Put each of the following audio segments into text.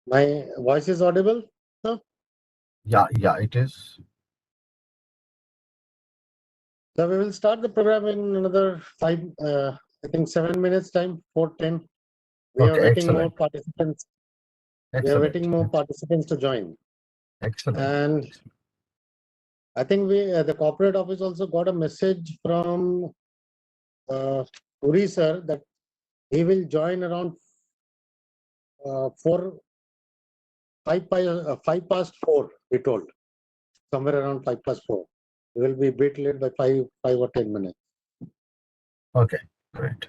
My voice is audible, sir? Yeah, it is. So we will start the program in another 7 minutes time, 4:10. We are Okay, waiting more excellent. participants. We are Excellent. waiting more participants to join. Excellent. And I think the corporate office also got a message from Puri sir that he will join around 5 past 4, he told. Somewhere around 5 past 4. He will be a bit late by 5 or 10 minutes. Okay, great.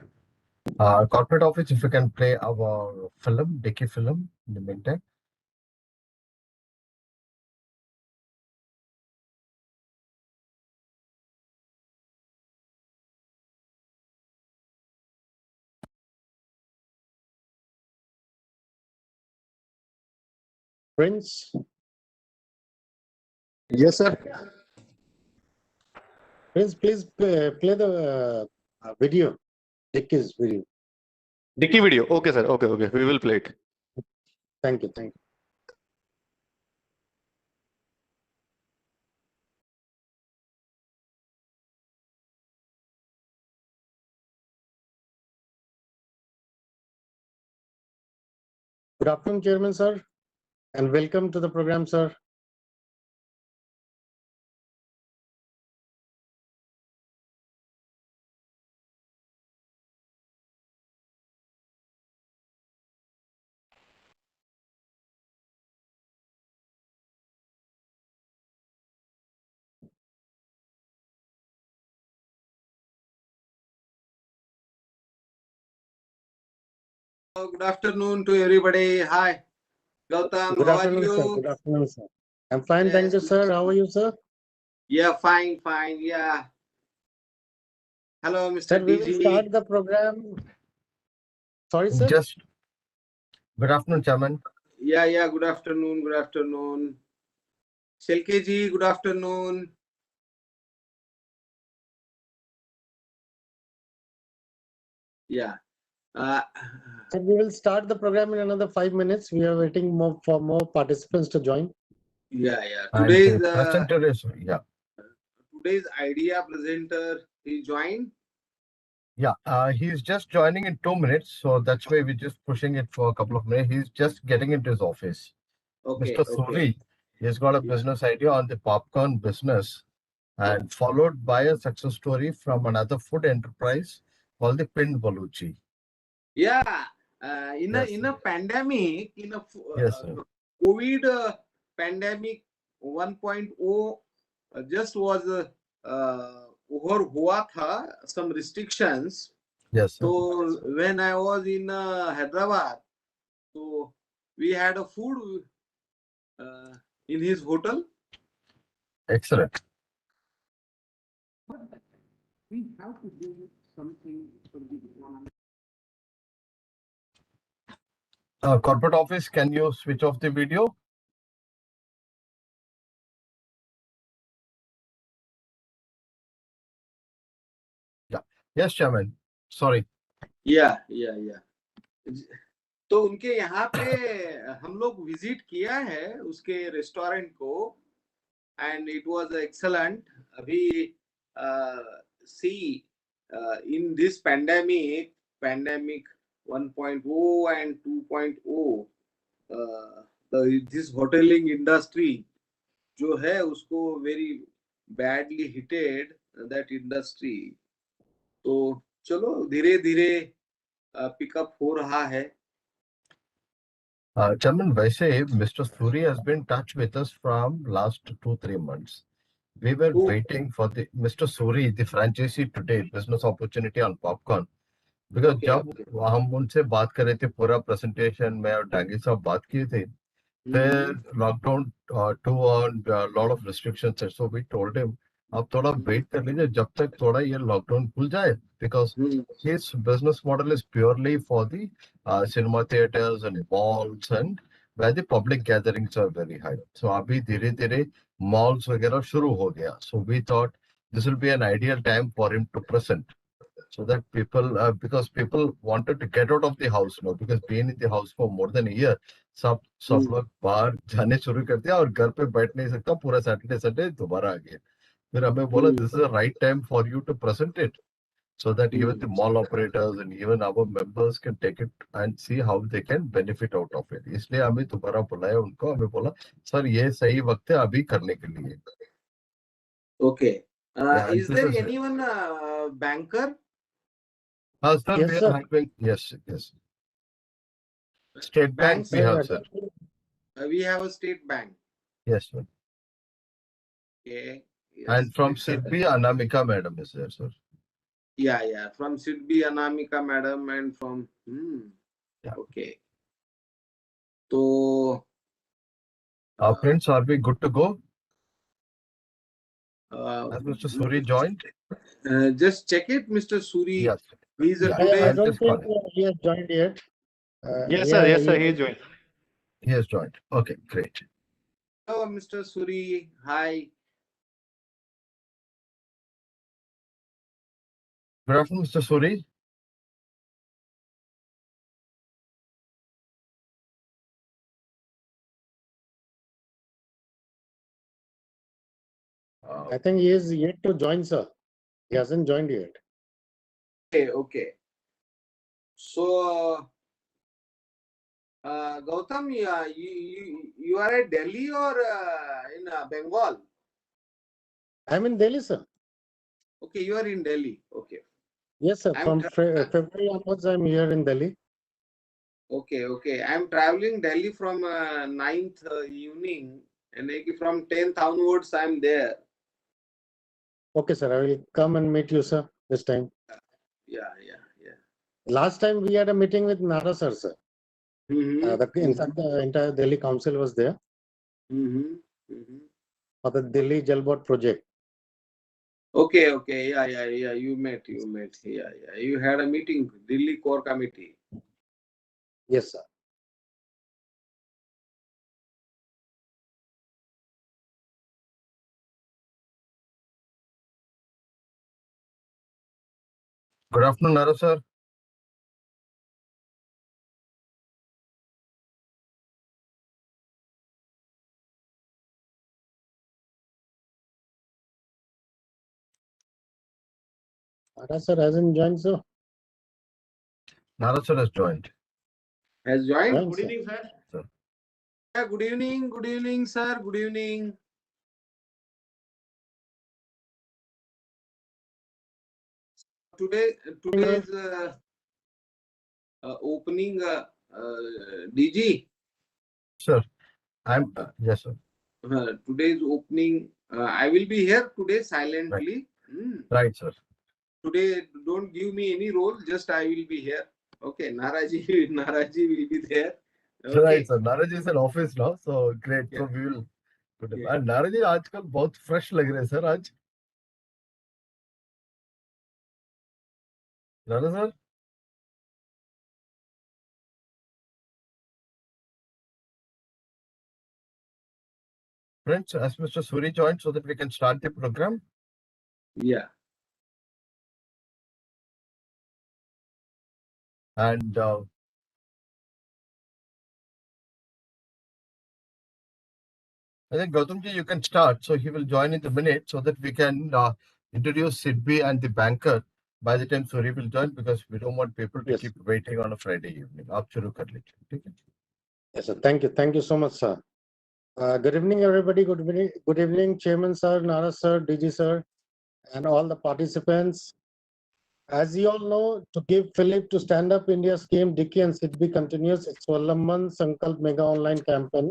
Corporate office, if you can play our film, Dicky film, in the meantime. Prince, Yes, sir. Prince, please play the video, Dicky's video. Dicky video. Okay, sir. Okay. We will play it. Thank you. Good afternoon, Chairman, sir, and welcome to the program, sir. Good afternoon to everybody. Hi, Gautam. Good How are afternoon, sir. you? Good afternoon, sir. I'm fine, Yes. thank you, sir. How are you, sir? Yeah, fine. Yeah. Hello, Mr. Sir, we will DG. start the program. Sorry, sir. Just good afternoon, Chairman. Yeah. Good afternoon. Selkeji, good afternoon. Yeah. Sir, we will start the program in another 5 minutes. We are waiting for more participants to join. Yeah. And Today's the presenter is, today's idea presenter, he joined. he's just joining in 2 minutes, so that's why we're just pushing it for a couple of minutes. He's just getting into his office. Okay. Mr. Suri, he's got a business idea on the popcorn business, and followed by a success story from another food enterprise called the Pind Baluchi. Yeah. In Yes, a pandemic, Yes, sir. COVID pandemic 1.0 just was over हुआ था, some restrictions. Yes, sir. So when I was in Hyderabad, so we had a food in his hotel. Excellent. We have to do something for the economy. Corporate office, can you switch off the video? Yeah. Yes, Chairman. Sorry. Yeah. तो उनके यहाँ पे हम लोग visit किया है उसके restaurant को, and it was excellent. अभी see in this pandemic 1.0 and 2.0 this hoteling industry जो है उसको very badly hitted that industry. तो चलो धीरे धीरे पिकअप हो रहा है. Chairman, वैसे Mr. Suri has been in touch with us from last 2-3 months. We were waiting for the Mr. Suri, the franchisee today, business opportunity on popcorn. Because जब हम उनसे बात कर रहे थे पूरा प्रेजेंटेशन में और डांगी साहब बात किए थे, फिर lockdown two on lot of restrictions है, सो वी टोल्ड हिम आप थोड़ा वेट कर लीजिए जब तक थोड़ा ये लॉकडाउन खुल जाए, because his business model is purely for the cinema theatres and malls and where the public gatherings are very high. So अभी धीरे धीरे malls वगैरह शुरू हो गया. So we thought this will be an ideal time for him to present. So that people, because people wanted to get out of the house now, because being in the house for more than a year, सब लोग बाहर जाने शुरू कर दिया और घर पे बैठ नहीं सकता पूरा सैटरडे संडे दोबारा आ गया फिर हमें बोला this is the right time for you to present it so that even the mall operators and even our members can take it and see how they can benefit out of it. इसलिए हमें दोबारा बुलाया उनको हमें बोला sir ये सही वक्त है अभी करने के लिए. Okay. Yeah, and Is this there is anyone banker? sir, Yes, we are sir. having yes. State Bank Banks? we have sir. We have a state bank. Yes sir. Okay. Yes, And from it's a- Sidbi Anamika madam is there sir. Yeah. From Sidbi Anamika madam and from. Yeah. Okay. So. Friends, are we good to go? Uh, Has Mr. Suri joined? just check it, Mr. Suri. Yes. He's Yeah, today. I I'll don't just think call him. he has joined yet. Yes, sir. Yes, sir. He joined. He has joined. Okay, great. Hello, Mr. Suri. Hi. Good afternoon, Mr. Suri. I think he is yet to join, sir. He hasn't joined yet. Okay. So, Gautam, you are at Delhi or in Bengal? I'm in Delhi, sir. Okay, you are in Delhi. Okay. Yes, sir. I'm From tra- February onwards, I'm here in Delhi. Okay. I'm traveling Delhi from 9th evening, and from 10th onwards, I'm there. Okay, sir. I will come and meet you, sir, this time. Yeah. Last time we had a meeting with Nara sir, sir. In fact, the entire Delhi Council was there for the Delhi Jal Board project. Okay. Yeah. You met. Yeah. You had a meeting, Delhi Core Committee. Yes, sir. Good afternoon, Nara sir. Nara sir hasn't joined, sir. Nara sir has joined. Has joined. Joined, Good sir. evening, sir. Sir. Yeah, good evening, sir. Good evening. Today's opening, DG. Sir, I'm yes, sir. Today's opening. I will be here today silently. Right, sir. Today, don't give me any role. Just I will be here. Okay, Naraji will be there. Okay. Right, sir. Naraji is in office now, so great. Yeah. So we will. Yeah. And Naraji आजकल बहुत fresh लग रहे हैं sir आज. Nara sir. Friends, as Mr. Suri joined, so that we can start the program. Yeah. And I think Gautam ji, you can start. So he will join in the minute so that we can introduce Sidbi and the banker by the time Suri will join because we don't want people to Yes. keep waiting on a Friday evening. आप शुरू कर लीजिए, ठीक है? Yes, sir. Thank you so much, sir. Good evening, everybody. Good evening, Chairman sir, Nara sir, DG sir, and all the participants. As you all know, to give Philip to stand up India scheme, Dicky and Sidbi continues its Swavalamban Sankalp mega online campaign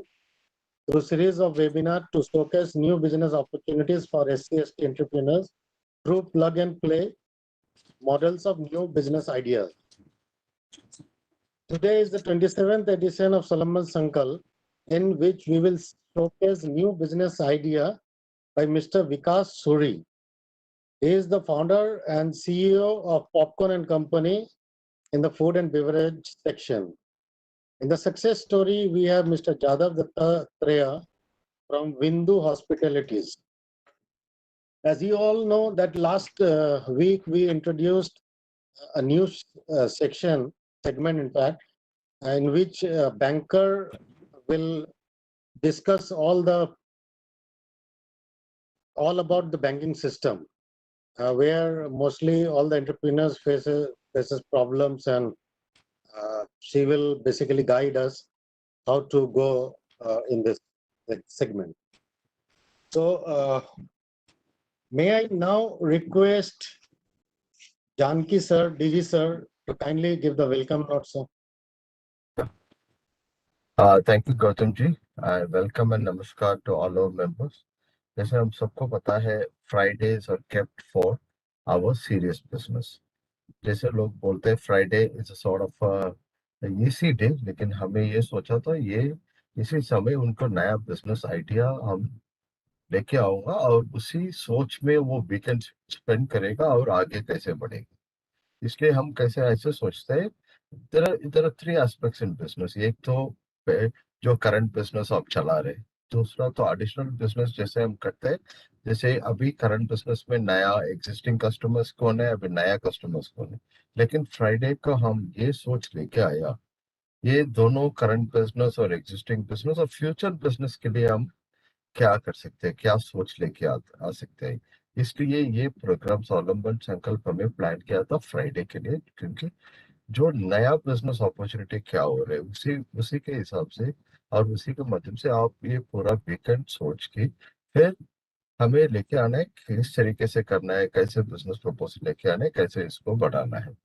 through series of webinars to showcase new business opportunities for SC/ST entrepreneurs through plug and play models of new business ideas. Today is the 27th edition of Swavalamban Sankalp, in which we will showcase new business idea by Mr. Vikas Suri. He is the founder and CEO of Popcorn and Company in the food and beverage section. In the success story, we have Mr. Jadav Dattatreya from Vindu Hospitalities. As you all know, that last week we introduced a new segment, in fact, in which banker will discuss all about the banking system, where mostly all the entrepreneurs faces problems, and she will basically guide us how to go in this segment. So, may I now request Janki sir, DG sir, to kindly give the welcome note, sir. Thank you, Gautam ji. I welcome and namaskar to all our members. जैसे हम सबको पता है, Fridays are kept for our serious business. जैसे लोग बोलते हैं Friday is a sort of a easy day, लेकिन हमें ये सोचा था ये इसी समय उनको नया बिजनेस आइडिया हम लेके आऊंगा और उसी सोच में वो वीकेंड स्पेंड करेगा और आगे कैसे बढ़ेगा. इसलिए हम कैसे ऐसे सोचते हैं, there are three aspects in business. एक तो जो करंट बिजनेस आप चला रहे, दूसरा तो एडिशनल बिजनेस जैसे हम करते हैं, जैसे अभी करंट बिजनेस में नया एग्जिस्टिंग कस्टमर्स कौन है, अभी नया कस्टमर्स कौन है. लेकिन फ्राइडे को हम ये सोच लेके आया, ये दोनों करंट बिजनेस और एग्जिस्टिंग बिजनेस और फ्यूचर बिजनेस के लिए हम क्या कर सकते हैं, क्या सोच लेके आ सकते हैं. इसलिए ये प्रोग्राम स्वावलंबन संकल्प हमें प्लान किया था फ्राइडे के लिए, क्योंकि जो नया बिजनेस अपॉर्चुनिटी क्या हो रहा है उसी उसी के हिसाब से और उसी के माध्यम से आप ये पूरा वीकेंड सोच के फिर हमें लेके आना है, किस तरीके से करना है, कैसे बिजनेस प्रपोजल लेके आना है, कैसे इसको बढ़ाना है.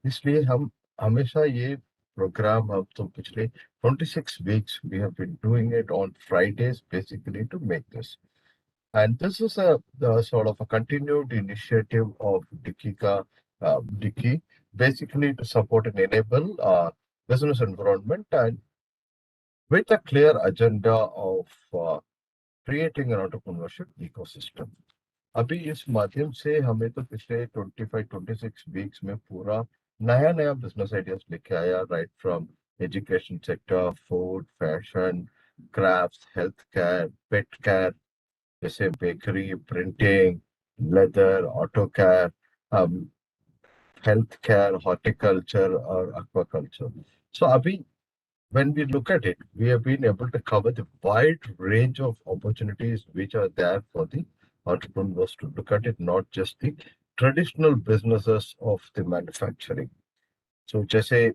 इसलिए हम हमेशा ये प्रोग्राम अब तो पिछले 26 weeks we have been doing it on Fridays basically to make this. And this is a sort of a continued initiative of Dicky, basically to support and enable business environment and with a clear agenda of creating an entrepreneurship ecosystem. अभी इस माध्यम से हमें तो पिछले 25-26 weeks में पूरा नया नया बिजनेस आइडियाज लेके आया, right from education sector, food, fashion, crafts, health care, pet care, जैसे bakery, printing, leather, auto care, health care, horticulture और aquaculture. So अभी when we look at it, we have been able to cover the wide range of opportunities which are there for the entrepreneurs to look at it, not just the traditional businesses of the manufacturing. So just say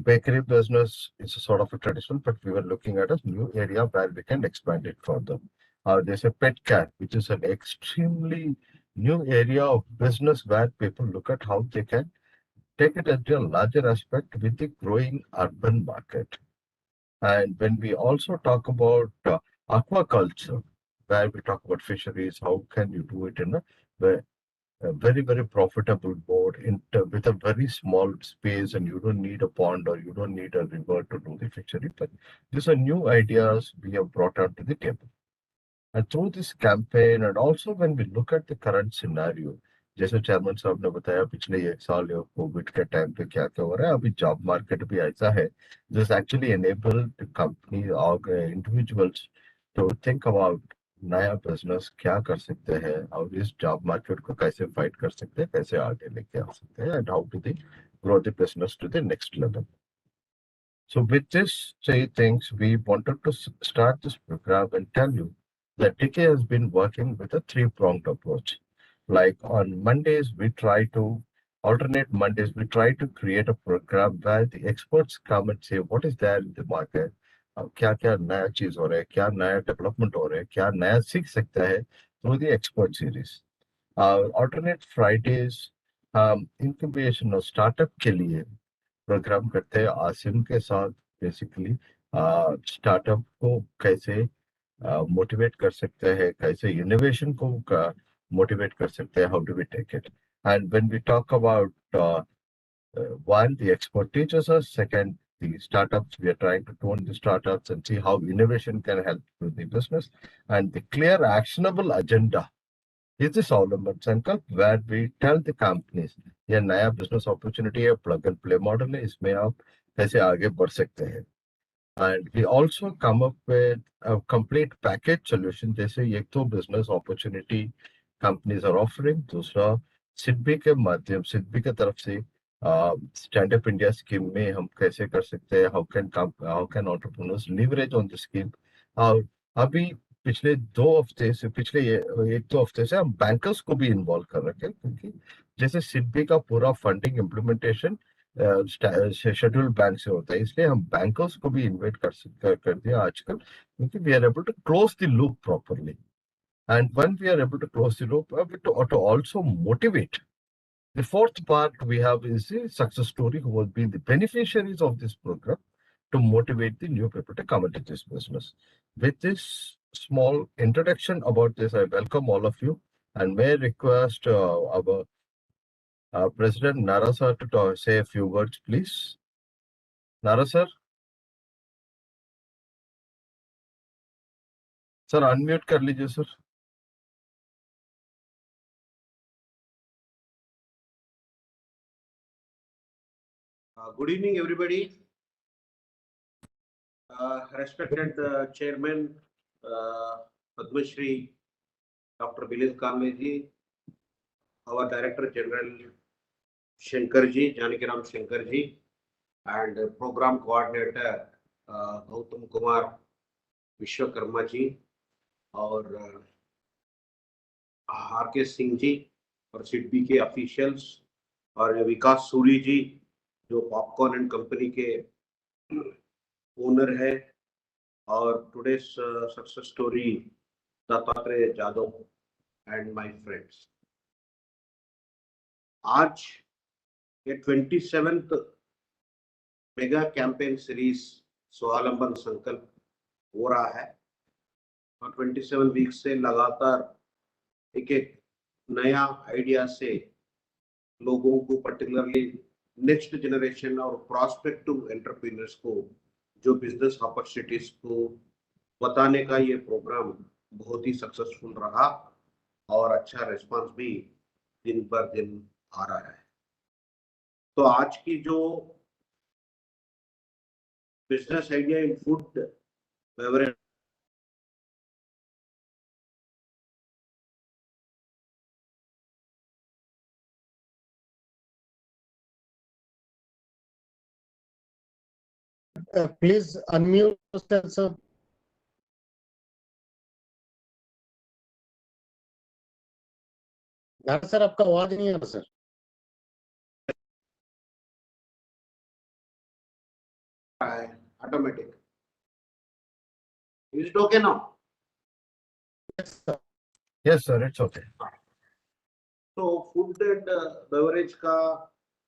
bakery business is a sort of a traditional, but we were looking at a new area where we can expand it further. There's a pet care, which is an extremely new area of business where people look at how they can take it into a larger aspect with the growing urban market. And when we also talk about aquaculture, where we talk about fisheries, how can you do it in a very, very profitable mode with a very small space, and you don't need a pond or you don't need a river to do the fishery. But these are new ideas we have brought out to the table. And through this campaign, and also when we look at the current scenario, जैसे chairman साहब ने बताया पिछले 1 साल या Covid के time पे क्या क्या हो रहा है, अभी जॉब मार्केट भी ऐसा है दिस एक्चुअली एनेबल कंपनी और इंडिविजुअल्स टू थिंक अबाउट नया बिजनेस क्या कर सकते हैं और इस जॉब मार्केट को कैसे फाइट कर सकते हैं, कैसे आगे लेके आ सकते हैं, and how to they grow the business to the next level. So with this say things, we wanted to start this program and tell you that TK has been working with a three-pronged approach. Like on Mondays, we try to alternate Mondays, we try to create a program where the experts come and say what is there in the market, क्या क्या नया चीज हो रहा है, क्या नया development हो रहा है, क्या नया सीख सकता है through the expert series. Alternate Fridays incubation और startup के लिए प्रोग्राम करते हैं आसिम के साथ. बेसिकली स्टार्टअप को कैसे मोटिवेट कर सकते हैं, कैसे इनोवेशन को मोटिवेट कर सकते हैं, how do we take it. And when we talk about one, the expert teaches us. Second, the startups, we are trying to tone the startups and see how innovation can help with the business. And the clear actionable agenda is the Swavalamban Sankalp, where we tell the companies ये नया business opportunity है, plug and play model है, इसमें आप कैसे आगे बढ़ सकते हैं. And we also come up with a complete package solution. जैसे एक तो business opportunity companies are offering, दूसरा सिडबी के माध्यम सिडबी के तरफ से स्टैंड अप इंडिया स्कीम में हम कैसे कर सकते हैं, how can entrepreneurs leverage on the scheme. अभी पिछले 1-2 हफ्ते से हम बैंकर्स को भी इन्वॉल्व कर रखे हैं, क्योंकि जैसे सिडबी का पूरा फंडिंग इम्प्लीमेंटेशन शेड्यूल्ड बैंक से होता है, इसलिए हम बैंकर्स को भी इन्वाइट कर दिया आजकल, क्योंकि we are able to close the loop properly. And when we are able to close the loop, to also motivate. The fourth part we have is the success story, who will be the beneficiaries of this program, to motivate the new people to come into this business. With this small introduction about this, I welcome all of you, and may I request our President Nara sir to say a few words, please. Nara sir, sir unmute कर लीजिए sir. Good evening, everybody. Respected Chairman Padma Shri Dr. Bilal Kamleji, our Director General Shankarji, Janakiram Shankarji, and Program Coordinator Gautam Kumar Vishwakarma ji, और are के सिंह जी और सिडबी के officials, और विकास सूरी जी जो popcorn and company के owner है, और today's success story Dattatreya Jadhav and my friends. आज ये 27th मेगा कैंपेन सीरीज स्वावलंबन संकल्प हो रहा है, और 27 वीक से लगातार एक नया आइडिया से लोगों को, पर्टिकुलरली नेक्स्ट जनरेशन और प्रॉस्पेक्टिव एंटरप्रेन्योर्स को जो बिजनेस अपॉर्चुनिटीज को बताने का ये प्रोग्राम बहुत ही सक्सेसफुल रहा, और अच्छा रिस्पांस भी दिन पर दिन आ रहा है। तो आज की जो business idea in food beverage Please unmute yourself, sir. नारा सर, आपका आवाज नहीं आ रहा sir. Automatic. Is it okay now? Yes, sir. Yes sir, it's okay. तो फूड एंड बेवरेज का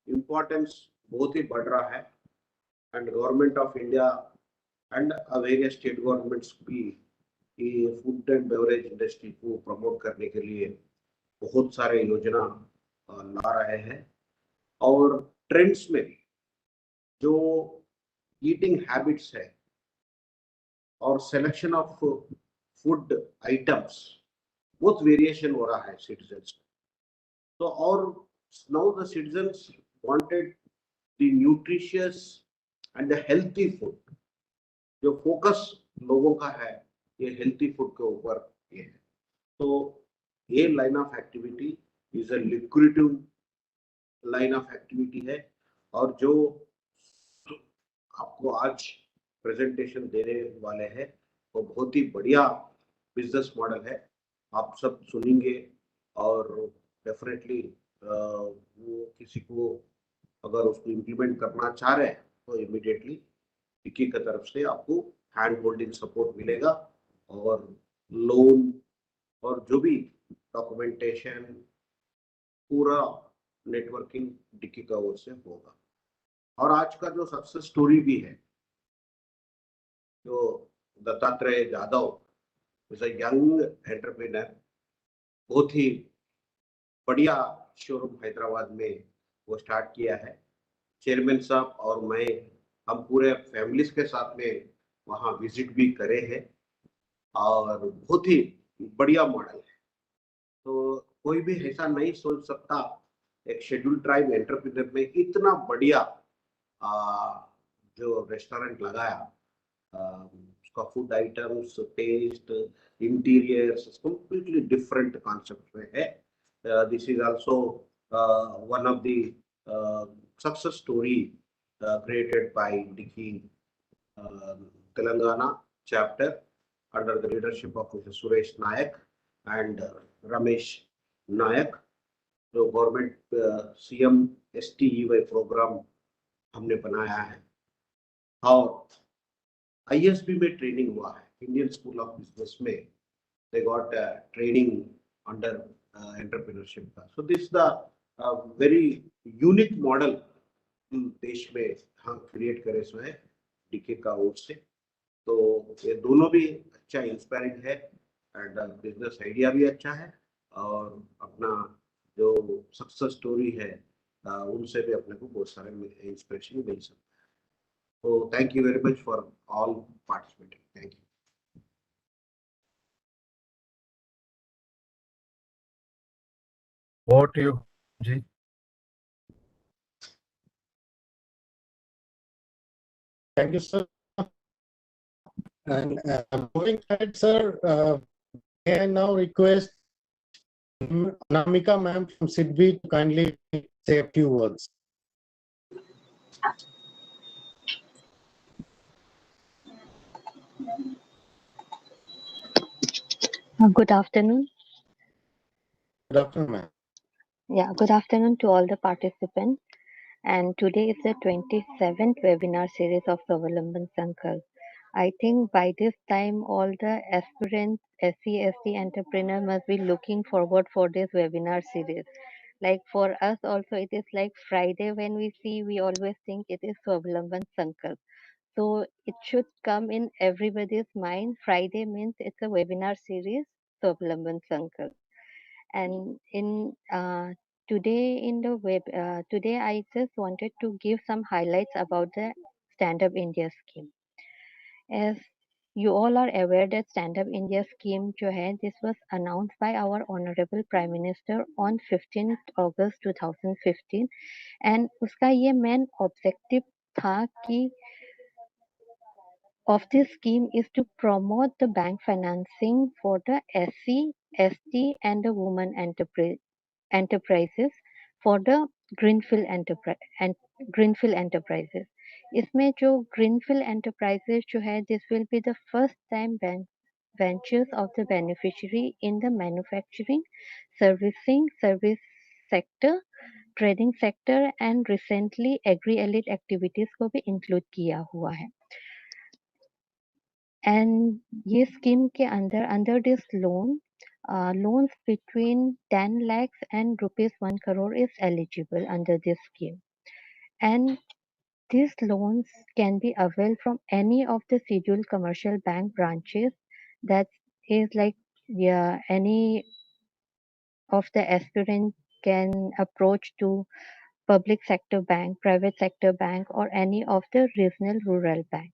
इम्पोर्टेंस बहुत ही बढ़ रहा है, and government of India and various state governments भी फूड एंड बेवरेज इंडस्ट्री को प्रमोट करने के लिए बहुत सारे योजना ला रहे हैं। और ट्रेंड्स में जो ईटिंग हैबिट्स है और सिलेक्शन ऑफ फूड आइटम्स बहुत वेरिएशन हो रहा है सिटीजन्स। तो और now the citizens wanted the nutritious and the healthy food. जो फोकस लोगों का है ये हेल्थी फूड के ऊपर ये है। तो ये line of activity is a lucrative line of activity है, और जो आपको आज प्रेजेंटेशन देने वाले हैं वो बहुत ही बढ़िया बिजनेस मॉडल है। आप सब सुनेंगे, और डेफिनेटली वो किसी को अगर उसको इम्प्लीमेंट करना चाह रहे हैं तो इमीडिएटली विकी की तरफ से आपको हैंड होल्डिंग सपोर्ट मिलेगा, और लोन और जो भी डॉक्यूमेंटेशन पूरा नेटवर्किंग डिक्की का ओर से होगा। और आज का जो सक्सेस स्टोरी भी है, जो Dattatreya Jadhav is a young entrepreneur, बहुत ही बढ़िया शोरूम हैदराबाद में वो स्टार्ट किया है। चेयरमैन साहब और मैं, हम पूरे फैमिलीज के साथ में वहाँ विजिट भी करे हैं, और बहुत ही बढ़िया मॉडल है। तो कोई भी ऐसा नहीं सोच सकता एक शेड्यूल ट्राइब एंटरप्रेन्योर में इतना बढ़िया जो रेस्टोरेंट लगाया, उसका food items, taste, interiors completely different concept में है। This is also one of the success story created by Dicky Telangana chapter under the leadership of Mr. Suresh Nayak and Ramesh Nayak. जो government CM STEY programme हमने बनाया है और ISB में training हुआ है इंडियन स्कूल ऑफ बिजनेस में they got training under entrepreneurship का so this is the very unique model देश में हम क्रिएट करे सो है डीके का ओर से तो ये दोनों भी अच्छा इंस्पायरिंग है एंड बिजनेस आइडिया भी अच्छा है और अपना जो सक्सेस स्टोरी है उनसे भी अपने को बहुत सारे इंस्पिरेशन मिल सकता है तो thank you very much for all participating thank you Over to you, Ji. Thank you, sir. And moving ahead, sir, may I now request Anamika ma'am from Sidvi to kindly say a few words. Good afternoon. Good afternoon, ma'am. Yeah, good afternoon to all the participants. And today is the 27th webinar series of Swavalamban Sankalp. I think by this time, all the aspirants, SC entrepreneurs must be looking forward for this webinar series. Like for us also, it is like Friday when we see, we always think it is Swavalamban Sankalp. So it should come in everybody's mind. Friday means it's a webinar series, Swavalamban Sankalp. And in today in the web today I just wanted to give some highlights about the Stand Up India scheme. As you all are aware that Stand Up India scheme जो है, this was announced by our Honorable Prime Minister on 15th August 2015 and उसका ये main objective था कि of this scheme is to promote the bank financing for the SC, ST and the women enterprises for the greenfield enterprises. इसमें जो greenfield enterprises जो है, this will be the first time ventures of the beneficiary in the manufacturing, service sector, trading sector and recently agri-allied activities को भी include किया हुआ है. And ये scheme के अंदर under this loan, loans between 10 lakhs and rupees 1 crore is eligible under this scheme. And these loans can be availed from any of the scheduled commercial bank branches. That is like, yeah, any of the aspirant can approach to public sector bank, private sector bank, or any of the regional rural bank.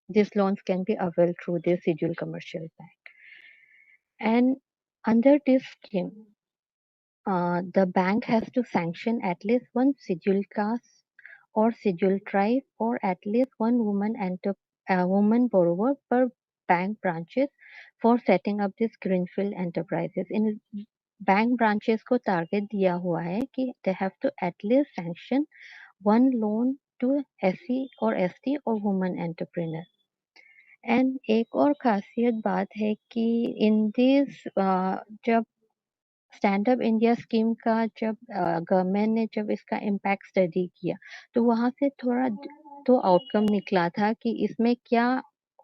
These loans can be availed through the scheduled commercial bank. And under this scheme, the bank has to sanction at least one scheduled caste or scheduled tribe or at least one woman borrower per bank branches for setting up these greenfield enterprises. In bank branches को target दिया हुआ है कि they have to at least sanction one loan to SC or ST or woman entrepreneur. And एक और खासियत बात है कि इन दिस जब स्टैंड अप इंडिया स्कीम का जब गवर्नमेंट ने जब इसका इम्पैक्ट स्टडी किया तो वहां से थोड़ा तो आउटकम निकला था कि इसमें क्या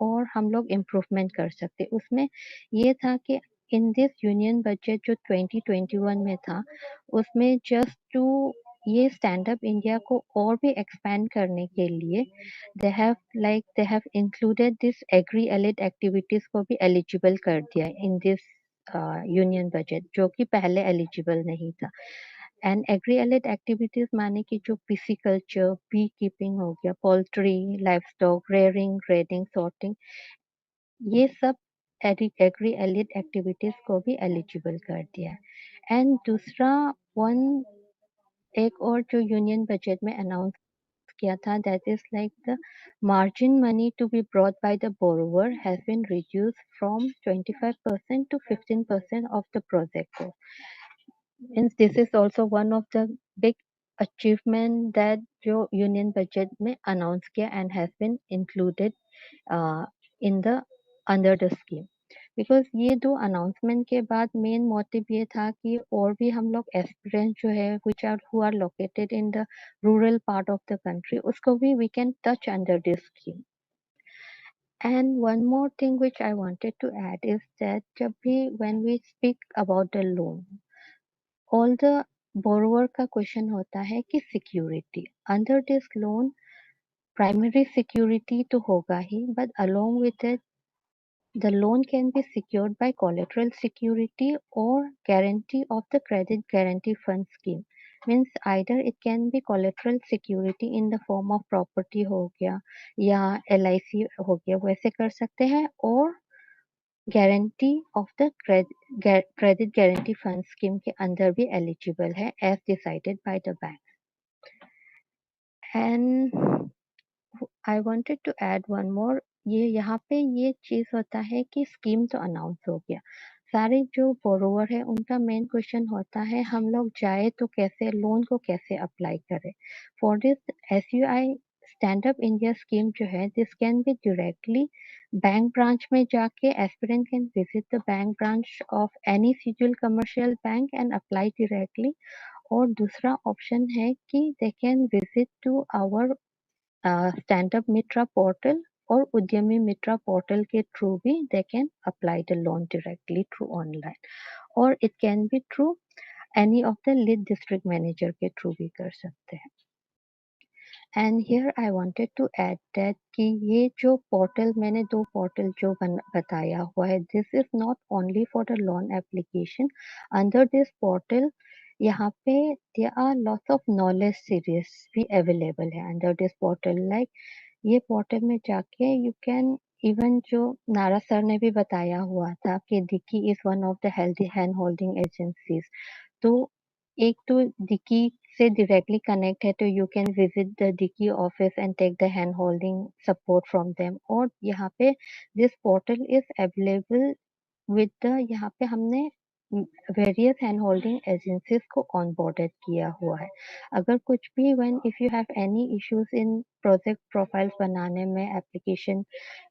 और हम लोग इम्प्रूवमेंट कर सकते. उसमें ये था कि इन दिस यूनियन बजट जो 2021 में था उसमें जस्ट टू ये स्टैंड अप इंडिया को और भी एक्सपैंड करने के लिए they have included this agri-allied activities को भी eligible कर दिया in this यूनियन बजट जो कि पहले एलिजिबल नहीं था. एंड एग्री-एलिड एक्टिविटीज माने कि जो पिसिकल्चर, बी कीपिंग हो गया, poultry, live stock, rearing, grading, sorting, ये सब एग्री-एलिड एक्टिविटीज को भी एलिजिबल कर दिया. एंड दूसरा एक और जो यूनियन बजट में अनाउंस किया था, that is like the margin money to be brought by the borrower has been reduced from 25% to 15% of the project cost. Hence, this is also one of the big achievement that जो union budget में announce किया and has been included in the under the scheme. Because ये दो announcement के बाद main motive ये था कि और भी हम लोग एस्पिरेंट जो है which are who are located in the rural part of the country उसको भी we can touch under this scheme. And one more thing which I wanted to add is that जब भी when we speak about the loan, all the borrower का question होता है कि security. Under this loan, primary security तो होगा ही, but along with it, the loan can be secured by collateral security or guarantee of the credit guarantee fund scheme. Means either it can be collateral security in the form of property हो गया या LIC हो गया वैसे कर सकते हैं और guarantee of the credit guarantee fund scheme के अंदर भी eligible है as decided by the bank. And I wanted to add one more. ये यहाँ पे ये चीज होता है कि स्कीम तो अनाउंस हो गया, सारे जो बोरोवर है उनका मेन क्वेश्चन होता है हम लोग जाए तो कैसे लोन को कैसे अप्लाई करें. For this SUI stand up India scheme जो है this can be directly bank branch में जाके aspirant can visit the bank branch of any scheduled commercial bank and apply directly. और दूसरा ऑप्शन है कि they can visit to our stand up Mitra portal और Udyami Mitra portal के थ्रू भी they can apply the loan directly through online और it can be through any of the lead district manager के through भी कर सकते हैं. And here I wanted to add that कि ये जो पोर्टल मैंने दो पोर्टल जो बताया हुआ है this is not only for the loan application. Under this portal यहाँ पे there are lots of knowledge series भी अवेलेबल है अंडर दिस पोर्टल. लाइक ये पोर्टल में जाके यू कैन इवन जो नारा सर ने भी बताया हुआ था कि DICCI is one of the healthy hand holding agencies. तो एक तो डिकी से डायरेक्टली कनेक्ट है तो you can visit the DICCI office and take the hand holding support from them. और यहाँ पे this portal is available with the यहाँ पे हमने वेरियस हैंड होल्डिंग एजेंसीज को ऑनबोर्डेड किया हुआ है. अगर कुछ भी when if you have any issues in project profiles बनाने में एप्लीकेशन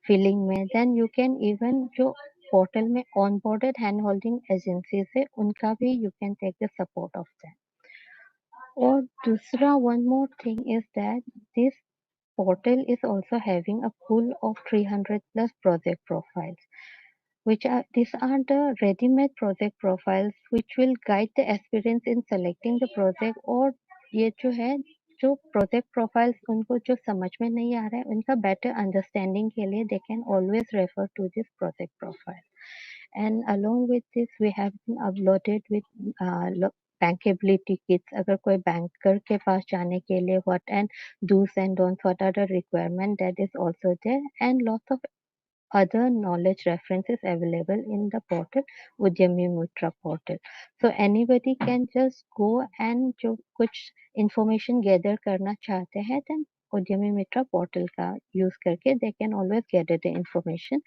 फिलिंग में देन यू कैन इवन जो पोर्टल में ऑनबोर्डेड हैंड होल्डिंग एजेंसीज है उनका भी you can take the support of them. और दूसरा one more thing is that this portal is also having a pool of 300 plus project profiles which are these are the ready-made project profiles which will guide the aspirants in selecting the project. और ये जो है जो project profiles उनको जो समझ में नहीं आ रहा है उनका better understanding के लिए they can always refer to this project profile. And along with this we have been uploaded with bankability kits. अगर कोई banker के पास जाने के लिए what and do's and don'ts, what are the requirement that is also there and lots of other knowledge references available in the portal Udyami Mitra portal. So anybody can just go and जो कुछ information gather करना चाहते हैं then Udyami Mitra portal का use करके they can always gather the information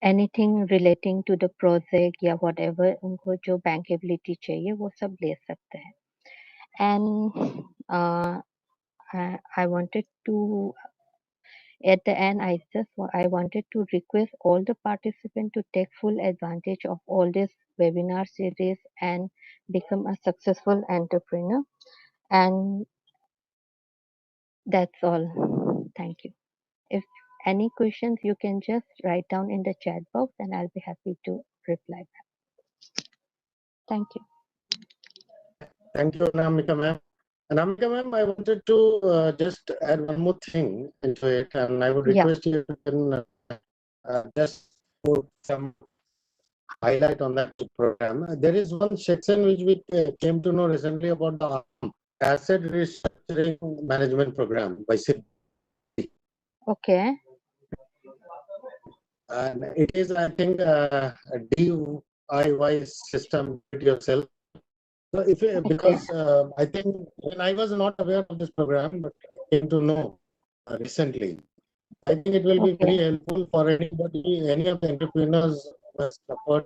anything relating to the project या whatever उनको जो bankability चाहिए वो सब ले सकते हैं. And I wanted to at the end I wanted to request all the participants to take full advantage of all this webinar series and become a successful entrepreneur. And that's all. Thank you. If any questions you can just write down in the chat box and I'll be happy to reply back. Thank you. Thank you, Anamika ma'am. Anamika ma'am, I wanted to just add one more thing into it, and I would request you to just put some highlight on that program. There is one section which we came to know recently about the Asset Restructuring Management Program by Subsidy. Okay. And it is, I think, a DIY system do it yourself. So if because I think when I was not aware of this program, but came to know recently, I think it will be very helpful for anybody, any of the entrepreneurs who have suffered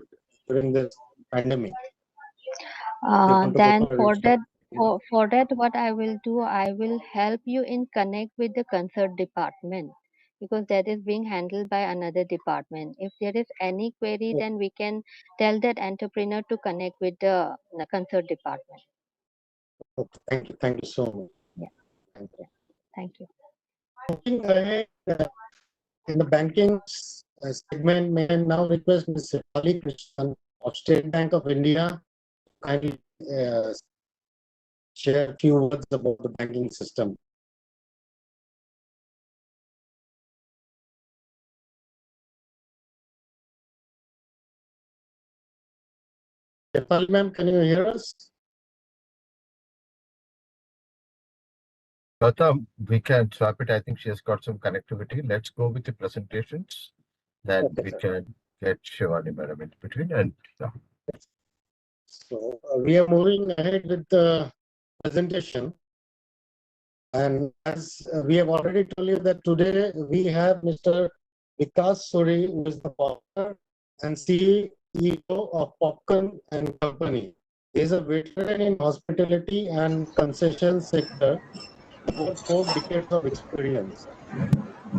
during this pandemic. Then for that, For that, what I will do, I will help you in connect with the concerned department, because that is being handled by another department. If there is any query, then we can tell that entrepreneur to connect with the concerned department. Okay, thank you so much. Yeah. Thank you. Moving ahead, in the banking segment, may I now request Ms. Sipali Krishnan of State Bank of India kindly share a few words about the banking system. Sipali ma'am, can you hear us? Gautam, we can swap it. I think she has got some connectivity. Let's go with the presentations. Then Okay, we sir. can get Shivani madam in between. And So we are moving ahead with the presentation. And as we have already told you that today we have Mr. Vikas Suri, who is the founder and CEO of Popcorn and Company. He is a veteran in hospitality and concession sector, over 4 decades of experience.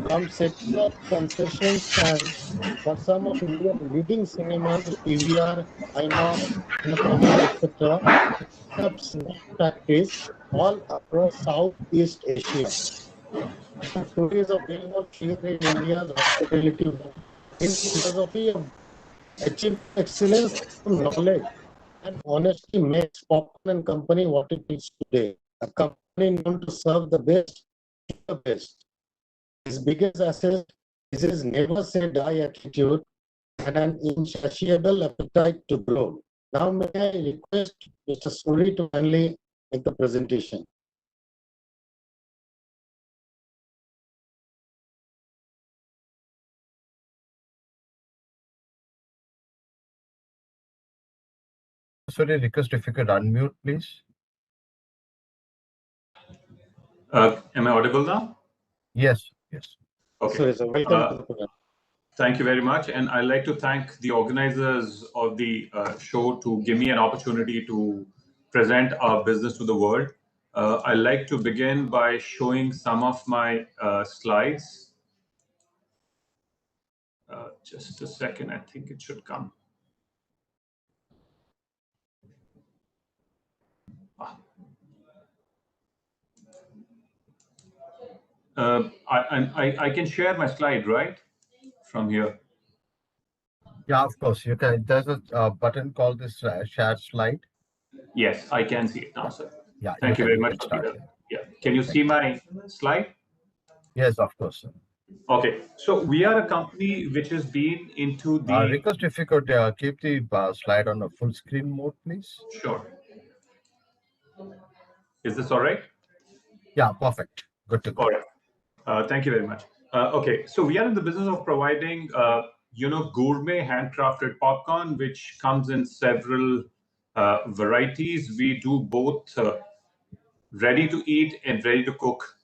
From setting up concession stands for some of India's leading cinemas, PVR, INOX, Cinepolis, etc., up cinema factories all across Southeast Asia. Mr. Suri is a well-known figure in India's hospitality world. His philosophy of achieving excellence through knowledge and honesty makes Popcorn and Company what it is today. A company known to serve the best to the best. His biggest asset is his never say die attitude and an insatiable appetite to grow. Now may I request Mr. Suri to kindly make the presentation. sorry, request if you could unmute, please. Am I audible now? Yes, yes. Okay. Sorry, sir. Welcome to the program. Thank you very much. And I'd like to thank the organizers of the show to give me an opportunity to present our business to the world. I'd like to begin by showing some of my slides. Just a second, I think it should come. I can share my slide, right? From here. Yeah, of course. You can. There's a button called this share slide. Yes, I can see it now, sir. Yeah, Thank you very much, start. Peter. Yeah. Can you see my slide? Yes, of course, sir. Okay. So we are a company which has been into the... request if you could keep the slide on a full screen mode, please. Sure. Is this all right? Yeah, perfect. Good to go. All right. Thank you very much. Okay, so we are in the business of providing, gourmet handcrafted popcorn, which comes in several varieties. We do both ready to eat and ready to cook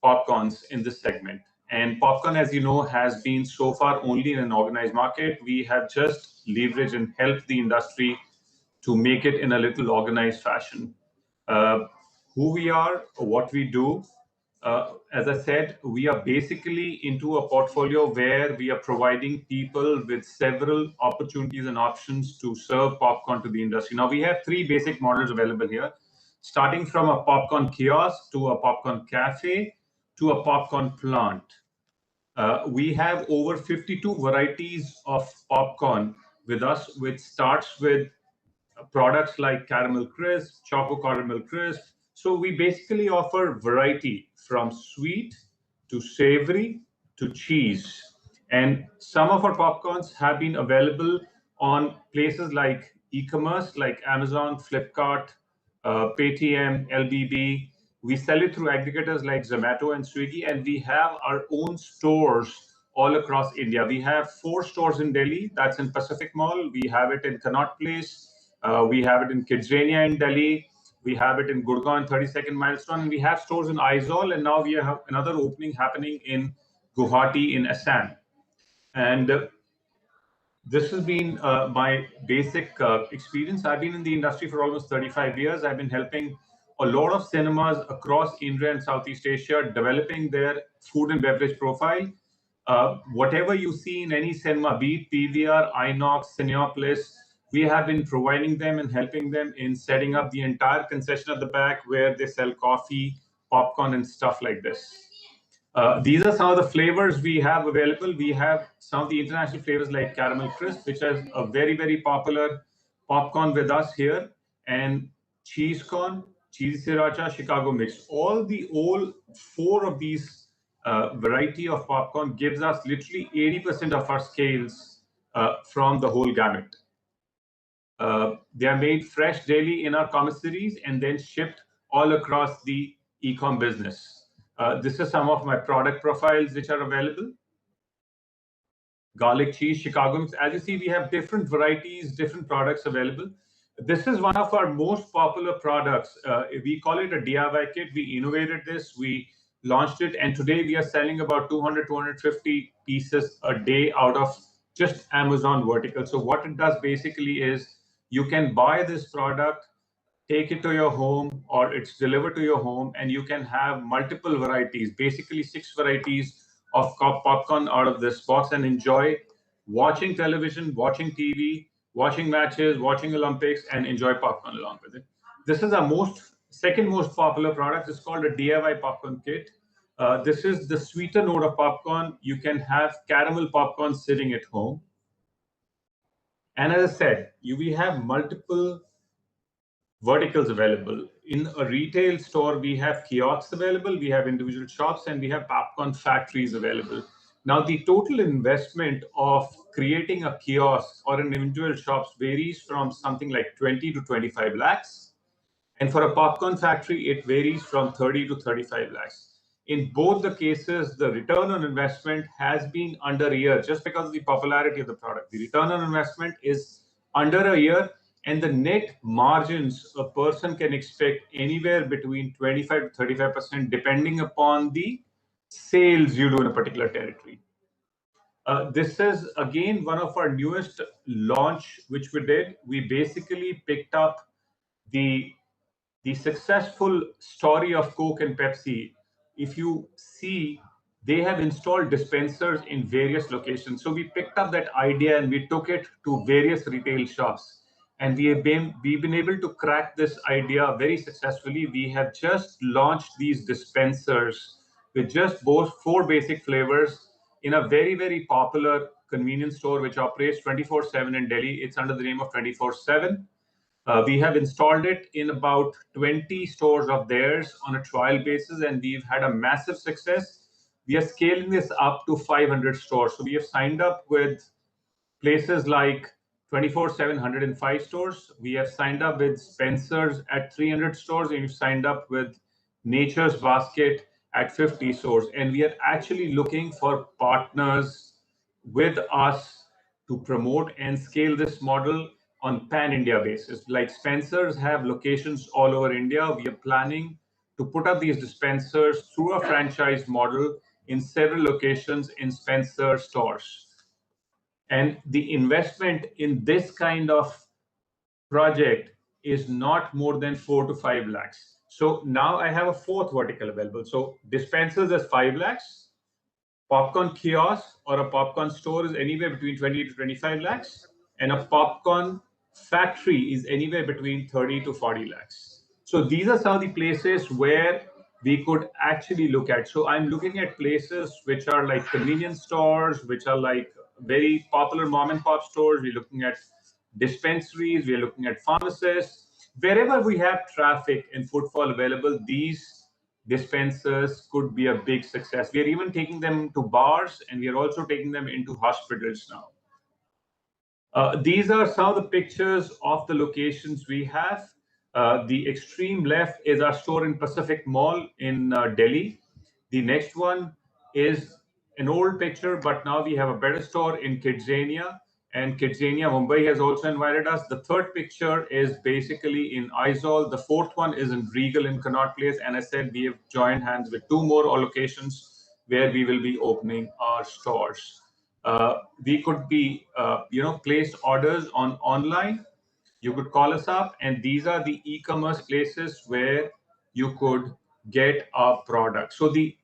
popcorns in this segment. And popcorn, as you know, has been so far only in an organized market. We have just leveraged and helped the industry to make it in a little organized fashion. Who we are, what we do, as I said, we are basically into a portfolio where we are providing people with several opportunities and options to serve popcorn to the industry. Now, we have three basic models available here, starting from a popcorn kiosk to a popcorn cafe to a popcorn plant. We have over 52 varieties of popcorn with us, which starts with products like caramel crisp, choco caramel crisp. So we basically offer variety from sweet to savory to cheese. And some of our popcorns have been available on places like e-commerce, like Amazon, Flipkart, Paytm, LBB. We sell it through aggregators like Zomato and Swiggy, and we have our own stores all across India. We have 4 stores in Delhi. That's in Pacific Mall. We have it in Connaught Place. We have it in Kidzania in Delhi. We have it in Gurgaon, 32nd Milestone. We have stores in Aizawl, and now we have another opening happening in Guwahati in Assam. And this has been my basic experience. I've been in the industry for almost 35 years. I've been helping a lot of cinemas across India and Southeast Asia developing their food and beverage profile. Whatever you see in any cinema, be it PVR, Inox, Cineopolis, we have been providing them and helping them in setting up the entire concession at the back where they sell coffee, popcorn, and stuff like this. These are some of the flavors we have available. We have some of the international flavors like Caramel Crisp, which is a very, very popular popcorn with us here, and cheese corn, cheesy sriracha, Chicago mix. All 4 of these variety of popcorn gives us literally 80% of our scales from the whole gamut. They are made fresh daily in our commissaries and then shipped all across the e-com business. This is some of my product profiles which are available. Garlic cheese, Chicago mix. As you see, we have different varieties, different products available. This is one of our most popular products. We call it a DIY kit. We innovated this, we launched it, and today we are selling about 200, 250 pieces a day out of just Amazon vertical. So what it does basically is you can buy this product, take it to your home, or it's delivered to your home, and you can have multiple varieties, basically 6 varieties of popcorn out of this box, and enjoy watching television, watching TV, watching matches, watching Olympics, and enjoy popcorn along with it. This is our second most popular product. It's called a DIY popcorn kit. This is the sweeter note of popcorn. You can have caramel popcorn sitting at home. And as I said, we have multiple verticals available. In a retail store, we have kiosks available, we have individual shops, and we have popcorn factories available. Now, the total investment of creating a kiosk or an individual shops varies from something like 20 to 25 lakhs. And for a popcorn factory, it varies from 30 to 35 lakhs. In both the cases, the return on investment has been under a year just because of the popularity of the product. The return on investment is under a year, and the net margins a person can expect anywhere between 25 to 35% depending upon the sales you do in a particular territory. This is again one of our newest launch which we did. We basically picked up the successful story of Coke and Pepsi. If you see, they have installed dispensers in various locations. So we picked up that idea and we took it to various retail shops. And we've been able to crack this idea very successfully. We have just launched these dispensers with just 4 basic flavors in a very, very popular convenience store which operates 24/7 in Delhi. It's under the name of 24/7. We have installed it in about 20 stores of theirs on a trial basis, and we've had a massive success. We are scaling this up to 500 stores. So we have signed up with places like 24/7, 105 stores. We have signed up with Spencer's at 300 stores, and we've signed up with Nature's Basket at 50 stores. And we are actually looking for partners with us to promote and scale this model on pan-India basis. Like Spencer's have locations all over India. We are planning to put up these dispensers through a franchise model in several locations in Spencer stores. And the investment in this kind of project is not more than 4 to 5 lakhs. So now I have a 4th vertical available. So dispensers is 5 lakhs. Popcorn kiosk or a popcorn store is anywhere between 20 to 25 lakhs. And a popcorn factory is anywhere between 30 to 40 lakhs. So these are some of the places where we could actually look at. So I'm looking at places which are like convenience stores, which are like very popular mom and pop stores. We're looking at dispensaries, we're looking at pharmacists. Wherever we have traffic and footfall available, these dispensers could be a big success. We are even taking them to bars, and we are also taking them into hospitals now. These are some of the pictures of the locations we have. The extreme left is our store in Pacific Mall in Delhi. The next one is an old picture, but now we have a better store in Kidzania, and Kidzania Mumbai has also invited us. The 3rd picture is basically in Aizawl. The 4th one is in Regal in Connaught Place. And I said we have joined hands with 2 more locations where we will be opening our stores. We could be, placed orders online. You could call us up, and these are the e-commerce places where you could get our product. So the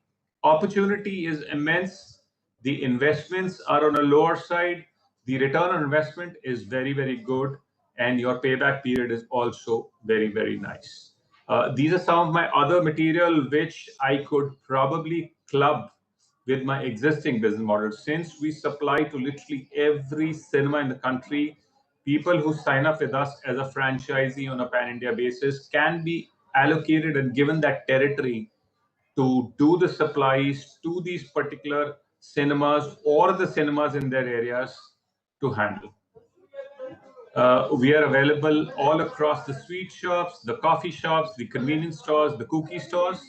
opportunity is immense. The investments are on a lower side. The return on investment is very, very good. And your payback period is also very, very nice. These are some of my other material which I could probably club with my existing business model. Since we supply to literally every cinema in the country, people who sign up with us as a franchisee on a pan-India basis can be allocated and given that territory to do the supplies to these particular cinemas or the cinemas in their areas to handle. We are available all across the sweet shops, the coffee shops, the convenience stores, the cookie stores.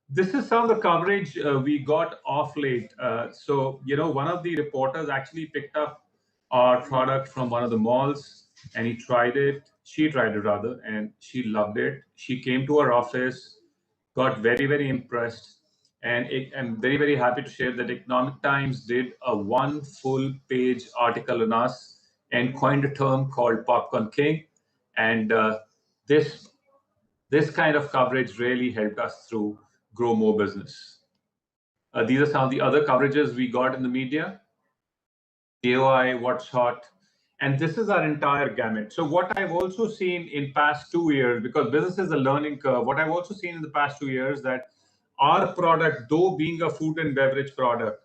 This is some of the coverage we got off late. One of the reporters actually picked up our product from one of the malls and he tried it. She tried it rather, and she loved it. She came to our office, got very, very impressed. And I'm very, very happy to share that Economic Times did a one full page article on us and coined a term called Popcorn King. And this kind of coverage really helped us through grow more business. These are some of the other coverages we got in the media. AOI, What's Hot, and this is our entire gamut. So what I've also seen in past 2 years, because business is a learning curve, what I've also seen in the past 2 years that our product, though being a food and beverage product,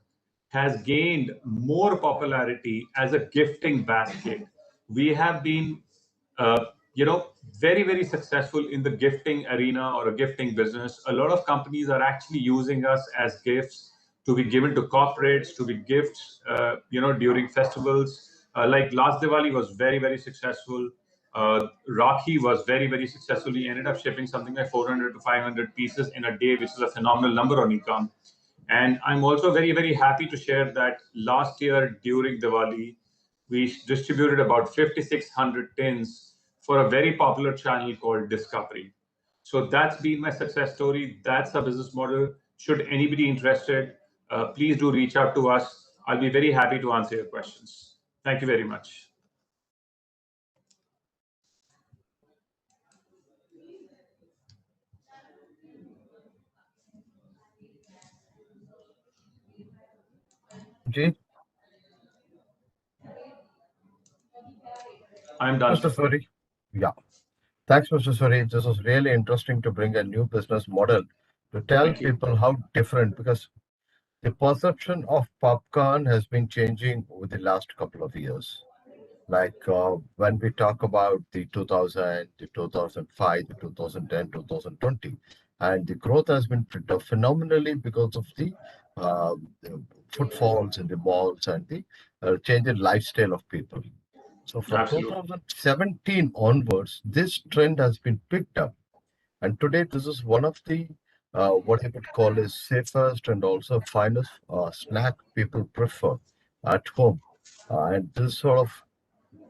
has gained more popularity as a gifting basket. We have been, uh, very, very successful in the gifting arena or a gifting business. A lot of companies are actually using us as gifts to be given to corporates, to be gifts, during festivals. Like last Diwali was very, very successful. Rakhi was very, very successful. He ended up shipping something like 400 to 500 pieces in a day, which is a phenomenal number on e-com. And I'm also very, very happy to share that last year during Diwali, we distributed about 5,600 tins for a very popular channel called Discovery. So that's been my success story. That's a business model. Should anybody interested, please do reach out to us. I'll be very happy to answer your questions. Thank you very much. Ji, I'm done. Mr. Suri. Yeah. Thanks, Mr. Suri. This was really interesting to bring a new business model to tell Thank you. people how different, because the perception of popcorn has been changing over the last couple of years. Like when we talk about the 2000, the 2005, the 2010, 2020, and the growth has been phenomenally because of the footfalls in the malls and the change in lifestyle of people. So from Absolutely. 2017 onwards, this trend has been picked up. And today, this is one of the what I would call is safest and also finest snack people prefer at home. And this sort of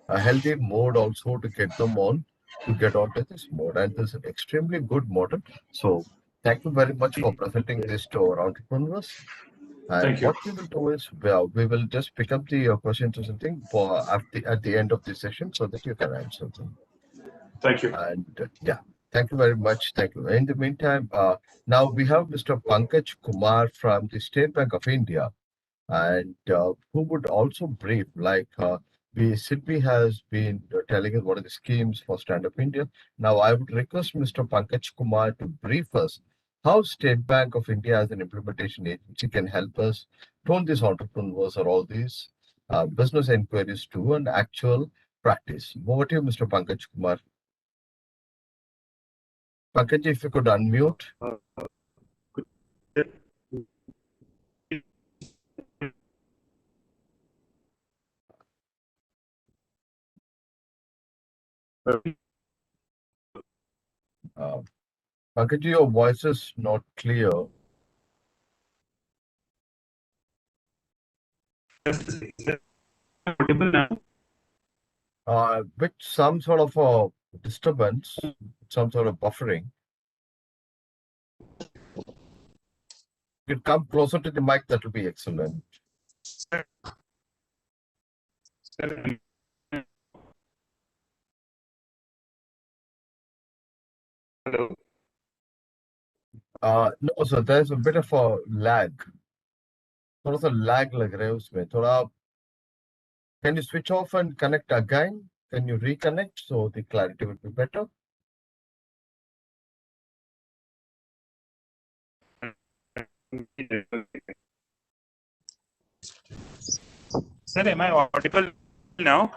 a healthy mode also to get them on to get onto this mode. And this is an extremely good model. So thank you very much for presenting this to our entrepreneurs. And Thank you. what we will do is, well, we will just pick up the questions or something for at the end of the session so that you can answer them. Thank you. And yeah, thank you very much. Thank you. In the meantime, now we have Mr. Pankaj Kumar from the State Bank of India, and who would also brief, like Sydney has been telling us what are the schemes for Stand Up India. Now, I would request Mr. Pankaj Kumar to brief us how State Bank of India as an implementation agency can help us turn these entrepreneurs or all these business inquiries to an actual practice. Over to you, Mr. Pankaj Kumar. Pankaj, if you could unmute. Pankaj, your voice is not clear. With some sort of a disturbance, some sort of buffering. You can come closer to the mic, that will be excellent. Hello. No, so there's a bit of a lag. थोड़ा सा lag लग रहा है उसमें थोड़ा. Can you switch off and connect again? Can you reconnect so the clarity will be better? Sir, am I audible now?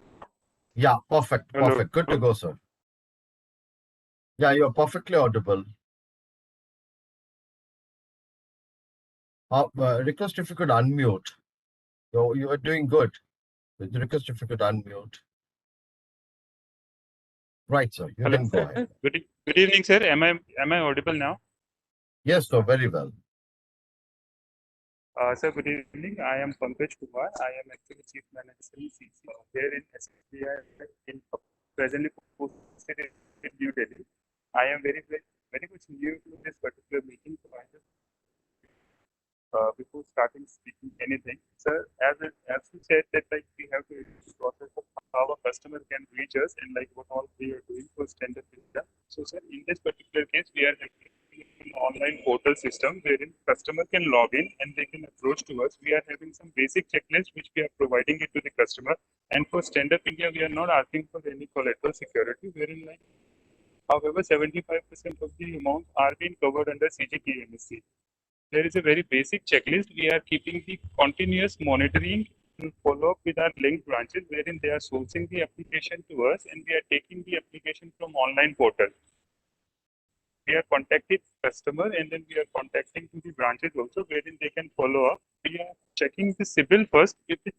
Yeah, perfect, Hello. perfect. Good to go, sir. Yeah, you're perfectly audible. Request if you could unmute. You are doing good. Request if you could unmute. Right, sir. You Hello, can go ahead. Good evening, sir. Am I audible now? Yes, sir. Very well. Sir, good evening. I am Pankaj Kumar. I am actually Chief Manager in CC here in SBI in presently posted in New Delhi. I am very much new to this particular meeting, so I just before starting speaking anything, sir, as you said that like we have to process of how a customer can reach us and like what all we are doing for standard data. So, sir, in this particular case, we are having an online portal system wherein customer can log in and they can approach to us. We are having some basic checklist which we are providing it to the customer. And for Stand Up India, we are not asking for any collateral security, wherein like however 75% of the amount are being covered under CGTMSC. There is a very basic checklist. We are keeping the continuous monitoring and follow up with our linked branches wherein they are sourcing the application to us and we are taking the application from online portal. We are contacting customer and then we are contacting to the branches also wherein they can follow up. We are checking the CIBIL first. If the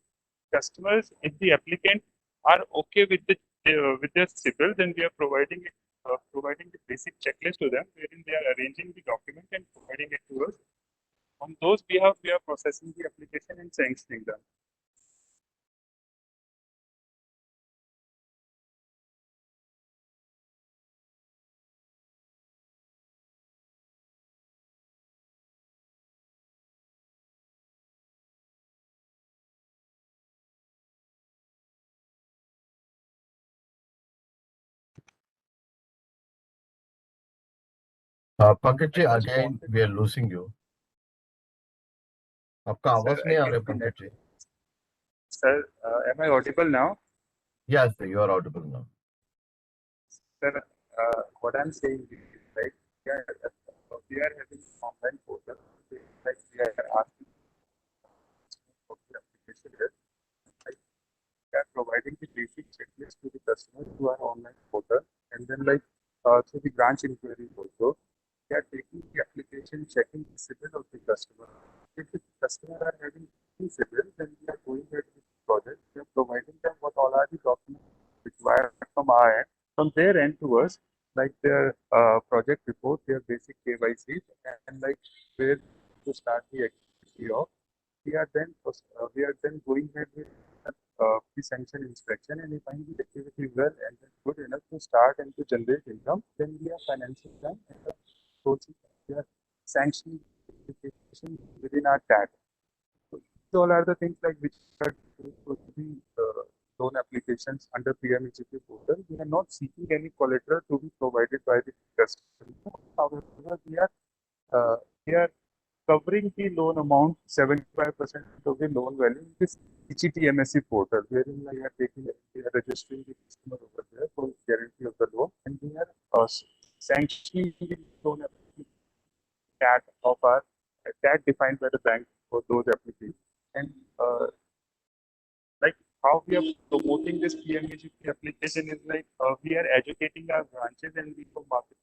customers, if the applicant are okay with with their CIBIL, then we are providing the basic checklist to them wherein they are arranging the document and providing it to us. On those behalf, we are processing the application and sanctioning them. Pankaj ji, again, we are losing you. आपका आवाज नहीं आ रहा है, Pankaj ji. Sir, am I audible now? Yes, sir, you are audible now. Sir, what I'm saying is, right, we are having online portal, like we are asking for the application here. We are providing the basic checklist to the customers who are online portal, and then like through the branch inquiries also, we are taking the application, checking the CIBIL of the customer. If the customer are having CIBIL, then we are going ahead with the project. We are providing them what all are the documents required from our end, from their end to us, like their project report, their basic KYC, and like where to start the activity of. We are then going ahead with pre-sanction inspection, and if find the activity well and good enough to start and to generate income, then we are financing them and we are sanctioning within our tag. So these all are the things like which are to be loan applications under PMEGP portal. We are not seeking any collateral to be provided by the customer. However, we are covering the loan amount 75% of the loan value in this CGTMSC portal, wherein we are registering the customer over there for guarantee of the loan, and we are sanctioning the loan TAT of our TAT defined by the bank for those applications. And like how we are promoting this PMEGP application is like we are educating our branches and we for market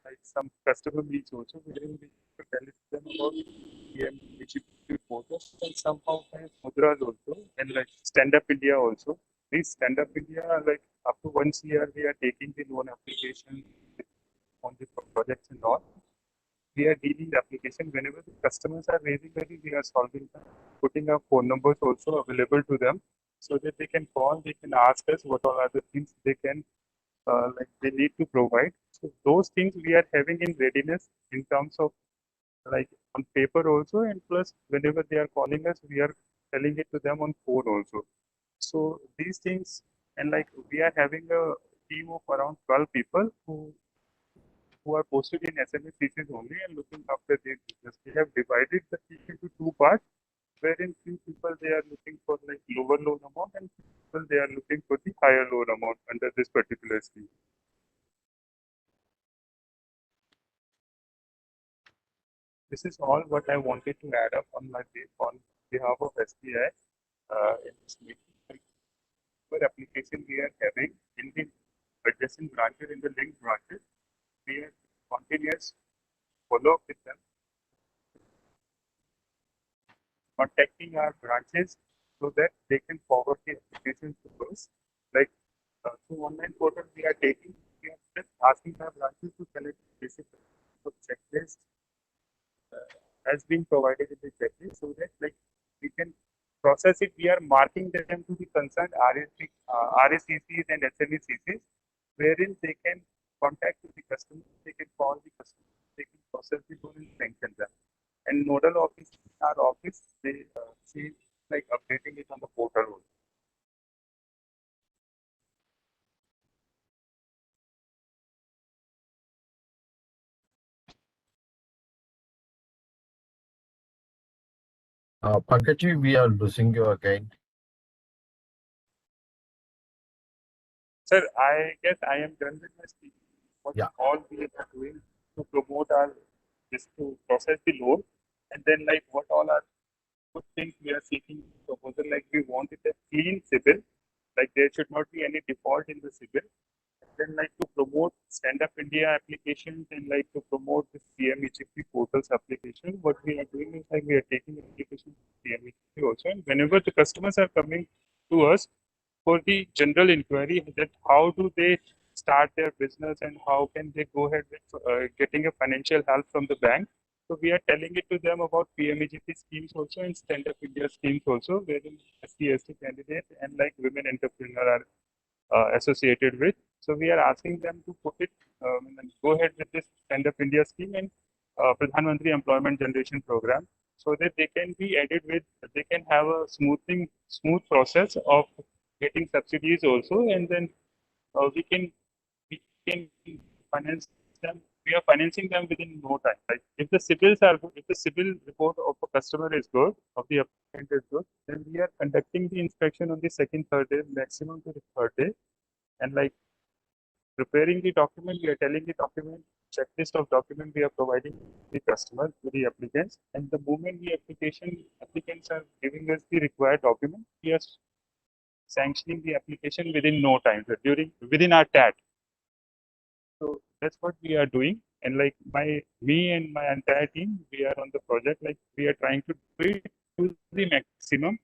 like some customer meets also wherein we tell them about PMEGP portals and somehow have mudras also and like Stand Up India also. These Stand Up India like up to once a year we are taking the loan application on the projects and all. We are dealing the application whenever the customers are raising queries, we are solving them, putting our phone numbers also available to them so that they can call, they can ask us what all are the things they can like they need to provide. So those things we are having in readiness in terms of like on paper also, and plus whenever they are calling us, we are telling it to them on phone also. So these things, and like we are having a team of around 12 people who who are posted in SME only and looking after their business. We have divided the team into two parts, wherein few people they are looking for like lower loan amount and people they are looking for the higher loan amount under this particular scheme. This is all what I wanted to add up on behalf of SBI in this meeting. For application we are having in the adjacent branches, in the linked branches, we are continuous follow up with them, contacting our branches so that they can forward the applications to us. Like through online portal we are just asking our branches to collect basic checklist has been provided in the checklist so that like we can process it. We are marking them to the concerned RSCCs and SMECCs, wherein they can contact the customer, they can call the customer, they can process the loan and sanction them. And nodal office, our office, they see like updating it on the portal. Pankaj, we are losing you again. Sir, I guess I am done with my speech. What all we are doing to promote our is to process the loan, and then like what all are good things we are seeking proposal. Like we want it a clean CIBIL, like there should not be any default in the CIBIL. And then like to promote Stand Up India applications and like to promote the CMEGP portals application. What we are doing is like we are taking applications to CMEGP also, and whenever the customers are coming to us for the general inquiry that how do they start their business and how can they go ahead with getting a financial help from the bank. So we are telling it to them about PMEGP schemes also and Stand Up India schemes also, wherein SC candidates and like women entrepreneurs are associated with. So we are asking them to put it, go ahead with this Stand Up India scheme and Pradhan Mantri Employment Generation Program, so that they can be added with, they can have a smooth process of getting subsidies also, and then we can finance them. We are financing them within no time. Like if the CIBILs are good, if the CIBIL report of a customer is good, of the applicant is good, then we are conducting the inspection on the second, third day, maximum to the third day, and like preparing the document, we are telling the document checklist of document we are providing the customer to the applicants, and the moment the applicants are giving us the required document, we are sanctioning the application within no time, within our TAT. So that's what we are doing, and like me and my entire team, we are on the project. Like we are trying to do it to the maximum.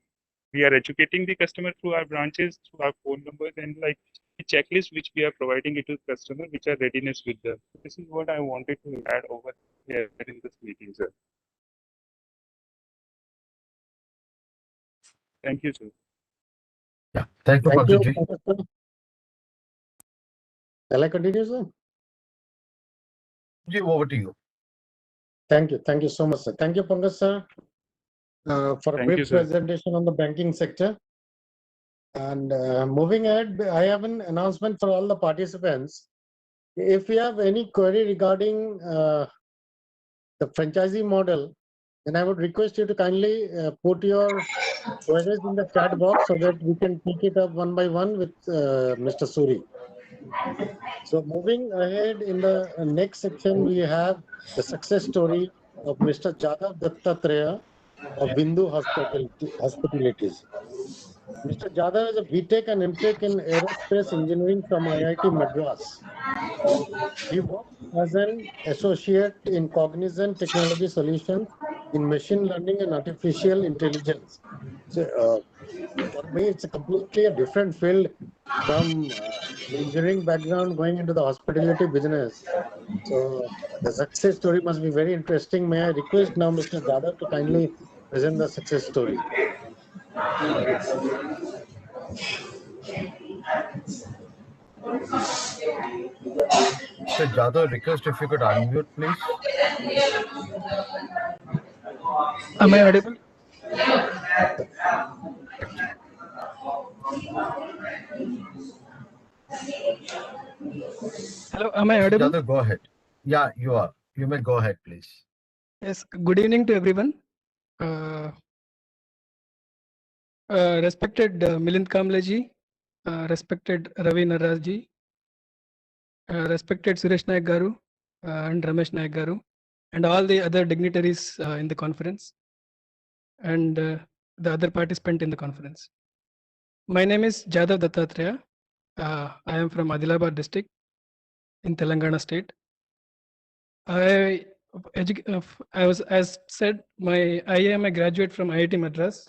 We are educating the customer through our branches, through our phone numbers, and like the checklist which we are providing it to the customer, which are readiness with them. This is what I wanted to add over here in this meeting, sir. Thank you, sir. Yeah, thank you, Pankaj. Shall I continue, sir? Over to you. Thank you so much, sir. Thank you, Pankaj, sir, for a brief presentation on the banking sector. And moving ahead, I have an announcement for all the participants. If you have any query regarding the franchisee model, then I would request you to kindly put your queries in the chat box so that we can pick it up one by one with Mr. Suri. So moving ahead in the next section, we have the success story of Mr. Jadav Dattatreya of Bindu Hospitalities. Mr. Jadav is a BTech and MTech in aerospace engineering from IIT Madras. He works as an associate in Cognizant Technology Solutions in machine learning and artificial intelligence. So, for me, it's a completely a different field from engineering background going into the hospitality business. So the success story must be very interesting. May I request now Mr. Jadav to kindly present the success story. Mr. Jadhav, request if you could unmute, please. Am I audible? Hello, am I audible? Jadhav, go ahead. Yeah, you are. You may go ahead, please. Yes, good evening to everyone. Respected Milind Kamleji, respected Ravi Narajji, respected Suresh Naik Garu and Ramesh Naik Garu, and all the other dignitaries in the conference, and the other participant in the conference. My name is Jadav Dattatreya. I am from Adilabad district in Telangana state. I was, as said, I am a graduate from IIT Madras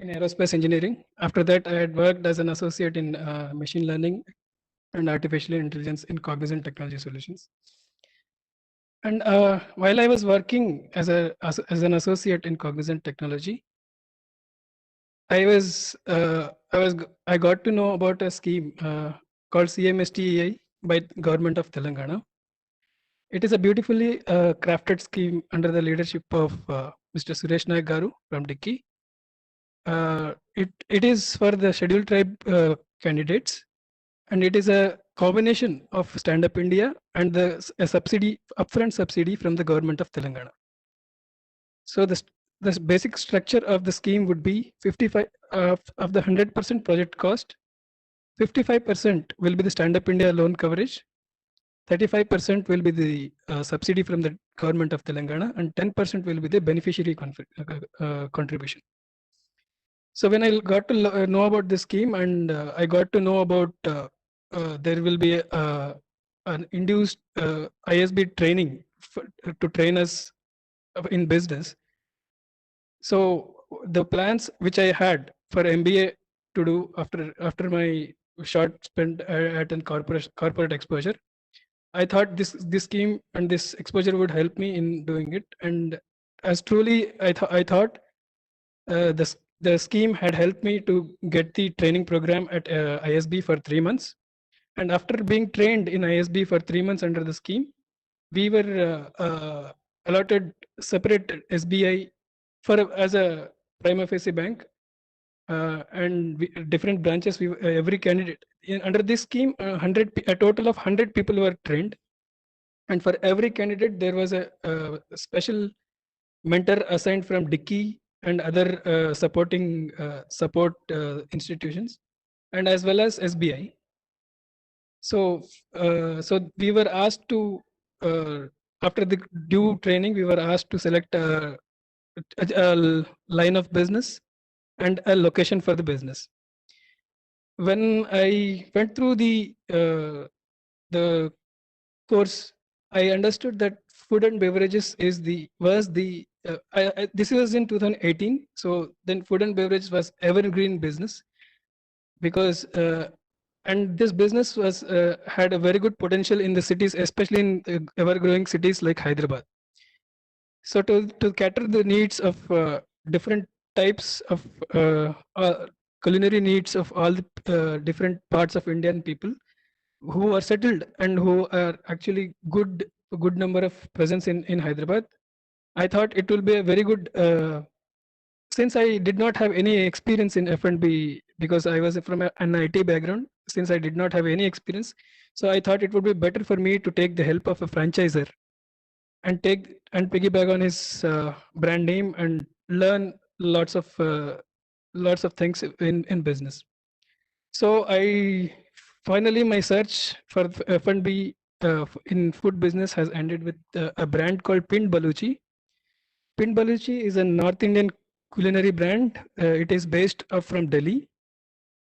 in aerospace engineering. After that, I had worked as an associate in machine learning and artificial intelligence in Cognizant Technology Solutions. And while I was working as an associate in Cognizant Technology, I got to know about a scheme called CMSTEI by government of Telangana. It is a beautifully crafted scheme under the leadership of Mr. Suresh Naik Garu from Dicky. It is for the scheduled tribe candidates, and it is a combination of Stand Up India and a subsidy, upfront subsidy from the government of Telangana. So the basic structure of the scheme would be 55 of the 100% project cost. 55% will be the Stand Up India loan coverage. 35% will be the subsidy from the government of Telangana, and 10% will be the beneficiary contribution. So when I got to know about this scheme, and I got to know about there will be an induced ISB training to train us in business. So the plans which I had for MBA to do after my short spent at a corporate exposure, I thought this scheme and this exposure would help me in doing it. And as truly I thought the scheme had helped me to get the training program at ISB for 3 months. And after being trained in ISB for 3 months under the scheme, we were allotted separate SBI as a prima facie bank, and different branches. Every candidate under this scheme, a total of 100 people were trained, and for every candidate there was a special mentor assigned from Dicky and other supporting support institutions, and as well as SBI. So we were asked to after the due training, we were asked to select a line of business and a location for the business. When I went through the course, I understood that food and beverages this was in 2018. So then food and beverage was evergreen business, because and this business was had a very good potential in the cities, especially in ever growing cities like Hyderabad. So to cater the needs of different types of culinary needs of all the different parts of Indian people who are settled and who are actually a good number of presence in Hyderabad, I thought it will be a very good, since I did not have any experience in F&B, because I was from an IT background, since I did not have any experience, so I thought it would be better for me to take the help of a franchisor and piggyback on his brand name and learn lots of things in business. So I finally, my search for F&B in food business has ended with a brand called Pind Baluchi. Pind Baluchi is a North Indian culinary brand. It is based from Delhi.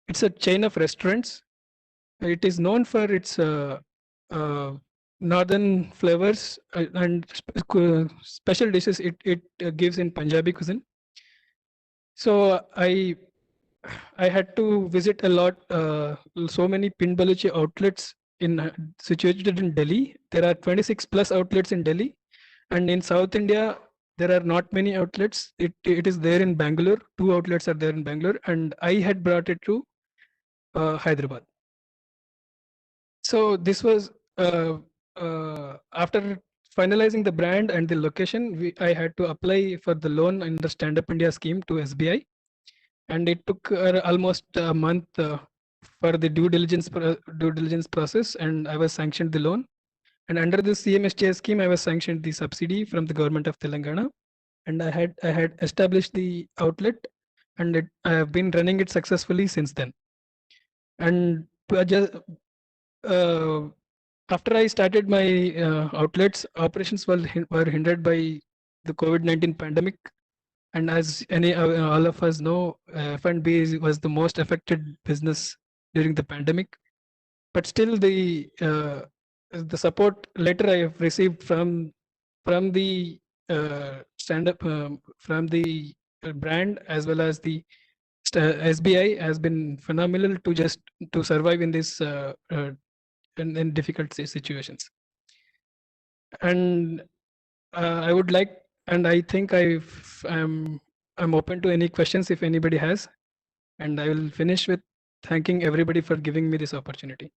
It's a chain of restaurants. It is known for its northern flavors and special dishes it gives in Punjabi cuisine. So I had to visit a lot, so many Pind Baluchi outlets situated in Delhi. There are 26 plus outlets in Delhi, and in South India there are not many outlets. It is there in Bangalore. 2 outlets are there in Bangalore, and I had brought it to Hyderabad. So this was after finalizing the brand and the location, I had to apply for the loan in the Stand Up India scheme to SBI, and it took almost a month for the due diligence process, and I was sanctioned the loan. And under this CMSTS scheme, I was sanctioned the subsidy from the government of Telangana, and I had established the outlet, and I have been running it successfully since then. And after I started my outlets, operations were hindered by the COVID-19 pandemic. And as all of us know, F&B was the most affected business during the pandemic. But still, the support letter I have received from the stand-up from the brand as well as the SBI has been phenomenal to survive in this in difficult situations. And I would like, and I think I'm open to any questions if anybody has, and I will finish with thanking everybody for giving me this opportunity.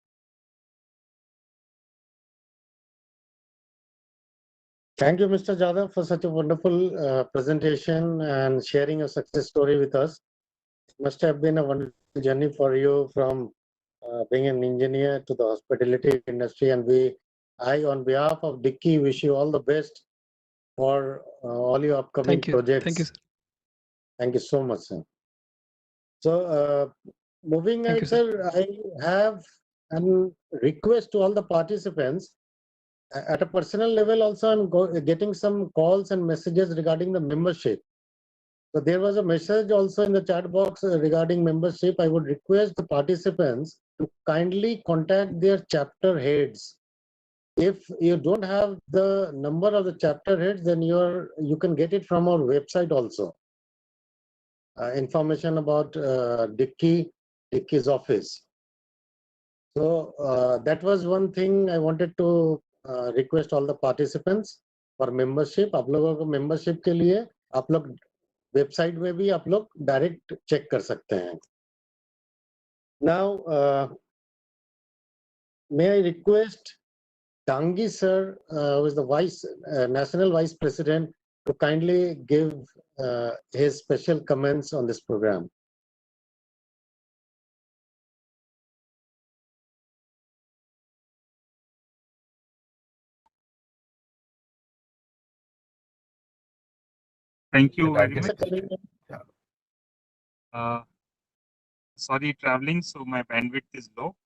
Thank you, Mr. Jadhav, for such a wonderful presentation and sharing a success story with us. It must have been a wonderful journey for you from being an engineer to the hospitality industry. And I, on behalf of Dicky, wish you all the best for all your upcoming projects. Thank you, sir. Thank you so much, sir. So, moving ahead, sir, I have a request to all the participants. At a personal level, also, I'm getting some calls and messages regarding the membership. So there was a message also in the chat box regarding membership. I would request the participants to kindly contact their chapter heads. If you don't have the number of the chapter heads, then you can get it from our website also. Information about Dickie's office. So that was one thing I wanted to request all the participants for membership. आप लोगों को membership के लिए आप लोग website में भी आप लोग direct check कर सकते हैं. Now, may I request Tangi sir, who is the National Vice President, to kindly give his special comments on this program. Thank you very Yes, much. Sorry, traveling, so my bandwidth is low.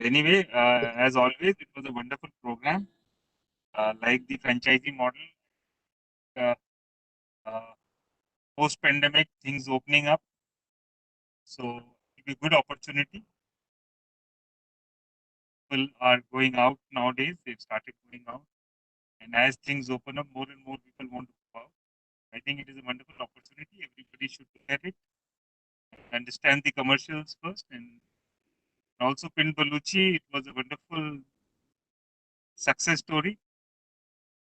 Anyway, as always, it was a wonderful program. Like the franchisee model, post-pandemic, things opening up. So it will be a good opportunity. People are going out nowadays. They've started going out. And as things open up, more and more people want to go out. I think it is a wonderful opportunity. Everybody should look at it, understand the commercials first. And also Pind Baluchi, it was a wonderful success story.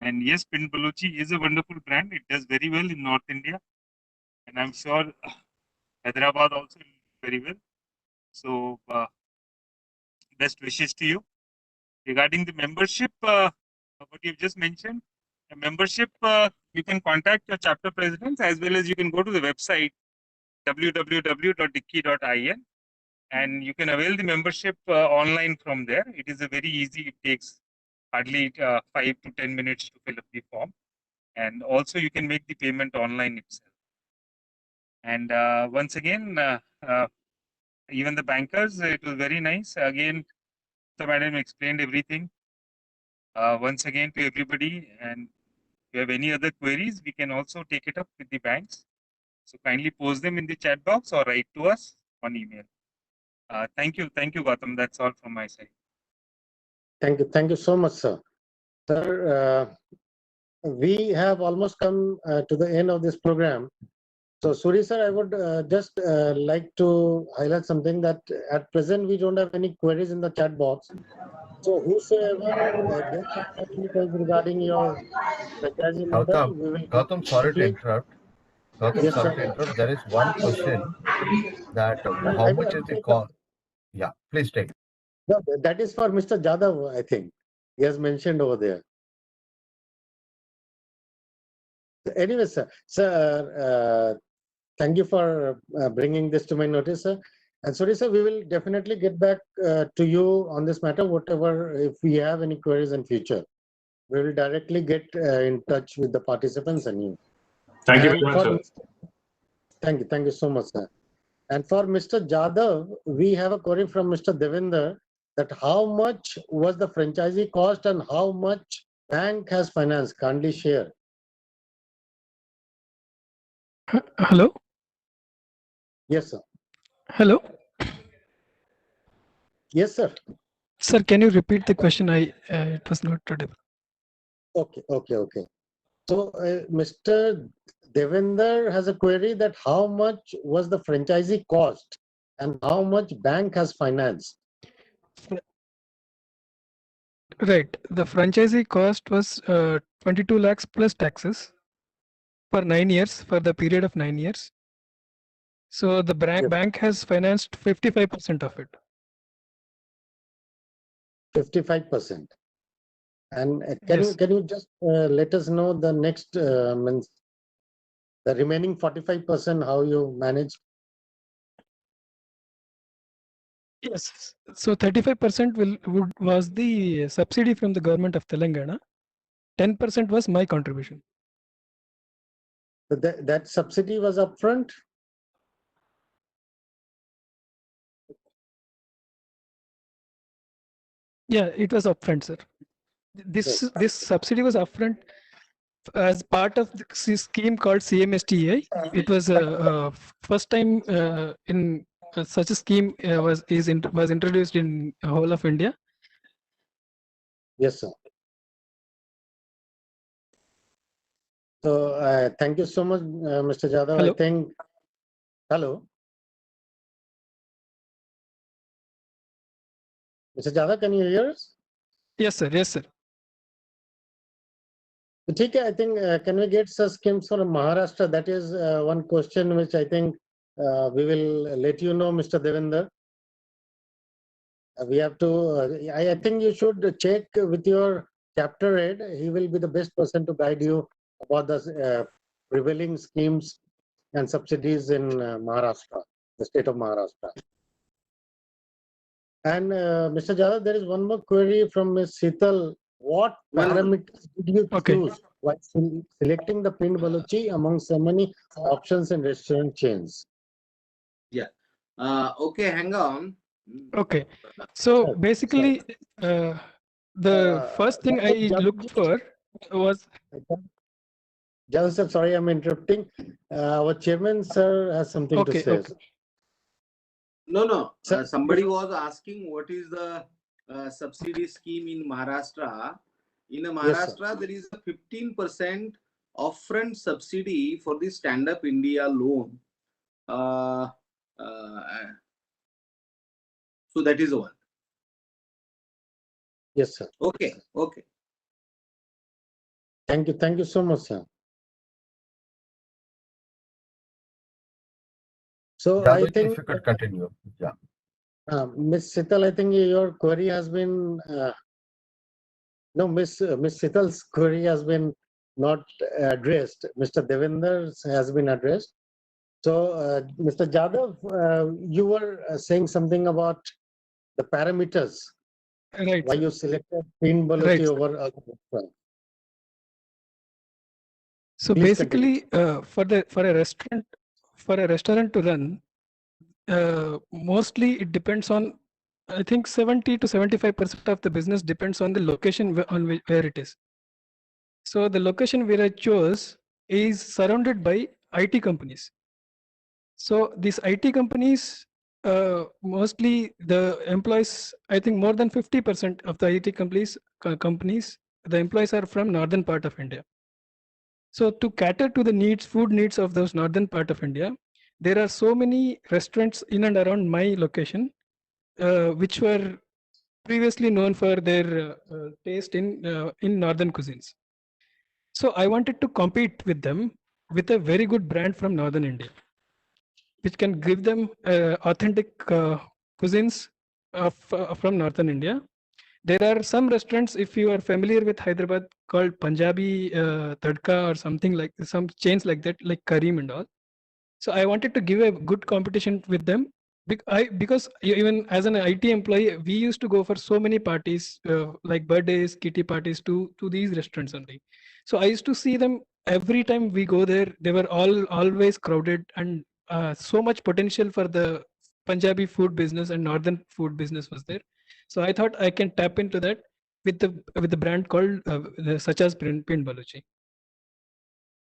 And yes, Pind Baluchi is a wonderful brand. It does very well in North India. And I'm sure Hyderabad also will do very well. So best wishes to you. Regarding the membership, what you've just mentioned, a membership, you can contact your chapter presidents as well as you can go to the website www.dicky.in and you can avail the membership online from there. It is a very easy, it takes hardly 5 to 10 minutes to fill up the form. And also you can make the payment online itself. And once again, even the bankers, it was very nice. Again, the madam explained everything. Once again to everybody, and if you have any other queries, we can also take it up with the banks. So kindly post them in the chat box or write to us on email. Thank you, Gautam. That's all from my side. Thank you so much, sir. Sir, we have almost come to the end of this program. So, Suri sir, I would just like to highlight something that at present we don't have any queries in the chat box. So, whosoever gets questions regarding your franchisee model, we will. Gautam, sorry to interrupt. Gautam, Yes, sorry sir. to interrupt. There is one question that how much is the cost? Yeah, please take it. No, that is for Mr. Jadhav, I think. He has mentioned over there. Anyway, sir, thank you for bringing this to my notice, sir. And sorry, sir, we will definitely get back to you on this matter. Whatever, if we have any queries in future, we will directly get in touch with the participants and you. Thank you very And much, for sir. thank you so much, sir. And for Mr. Jadhav, we have a query from Mr. Devinder that how much was the franchisee cost and how much bank has financed? Kindly share. Hello? Yes, sir. Hello? Yes, sir. Sir, can you repeat the question? It was not audible. Okay. So, Mr. Devinder has a query that how much was the franchisee cost and how much bank has financed? Right. The franchisee cost was 22 lakhs plus taxes for 9 years, for the period of 9 years. So the Yes. bank has financed 55% of it. 55%. And Yes. can you just let us know the next means the remaining 45% how you manage? Yes. So 35% was the subsidy from the government of Telangana. 10% was my contribution. That subsidy was upfront? Yeah, it was upfront, sir. Yes. This subsidy was upfront as part of the scheme called CMSTEI. It was first time in such a scheme was introduced in whole of India. Yes, sir. So thank you so much, Mr. Jadhav. Hello? I think, hello. Mr. Jadhav, can you hear us? Yes, sir. Yes, sir. Okay, I think, can we get such schemes from Maharashtra? That is one question which I think we will let you know, Mr. Devinder. We have to, I think you should check with your chapter head. He will be the best person to guide you about the prevailing schemes and subsidies in Maharashtra, the state of Maharashtra. And Mr. Jadhav, there is one more query from Ms. Sital. What parameters did you choose while selecting the pinned balochi among so many options in restaurant chains? Yeah. Okay, hang on. Okay. So basically, the first thing I looked for was. Jadhav sir, sorry, I'm interrupting. Our chairman, sir, has something to say. Okay. No. Sir, Somebody was asking what is the subsidy scheme in Maharashtra. In Maharashtra, there is a 15% upfront subsidy for the Stand Up India loan. So that is one. Yes, sir. Okay. Thank you so much, sir. So I think if you could continue. Yeah. Ms. Sital, I think your query has been no, Miss Sital's query has been not addressed. Mr. Devinder's has been addressed. So, Mr. Jadhav, you were saying something about the parameters. Right. Why you selected Pin Balochi over other restaurants. So Please basically, for a restaurant to run, mostly it depends on, I think 70 to 75% of the business depends on the location where it is. So the location where I chose is surrounded by IT companies. So these IT companies, mostly the employees, I think more than 50% of the IT companies, the employees are from northern part of India. So to cater to the food needs of those northern part of India, there are so many restaurants in and around my location, which were previously known for their taste in northern cuisines. So I wanted to compete with them with a very good brand from northern India, which can give them authentic cuisines from northern India. There are some restaurants, if you are familiar with Hyderabad, called Punjabi Tadka or something like some chains like that, like Kareem and all. So I wanted to give a good competition with them Because even as an IT employee, we used to go for so many parties, like birthdays, kitty parties, to these restaurants only. So I used to see them every time we go there. They were always crowded, and so much potential for the Punjabi food business and northern food business was there. So I thought I can tap into that with the brand called such as Pin Baluchi.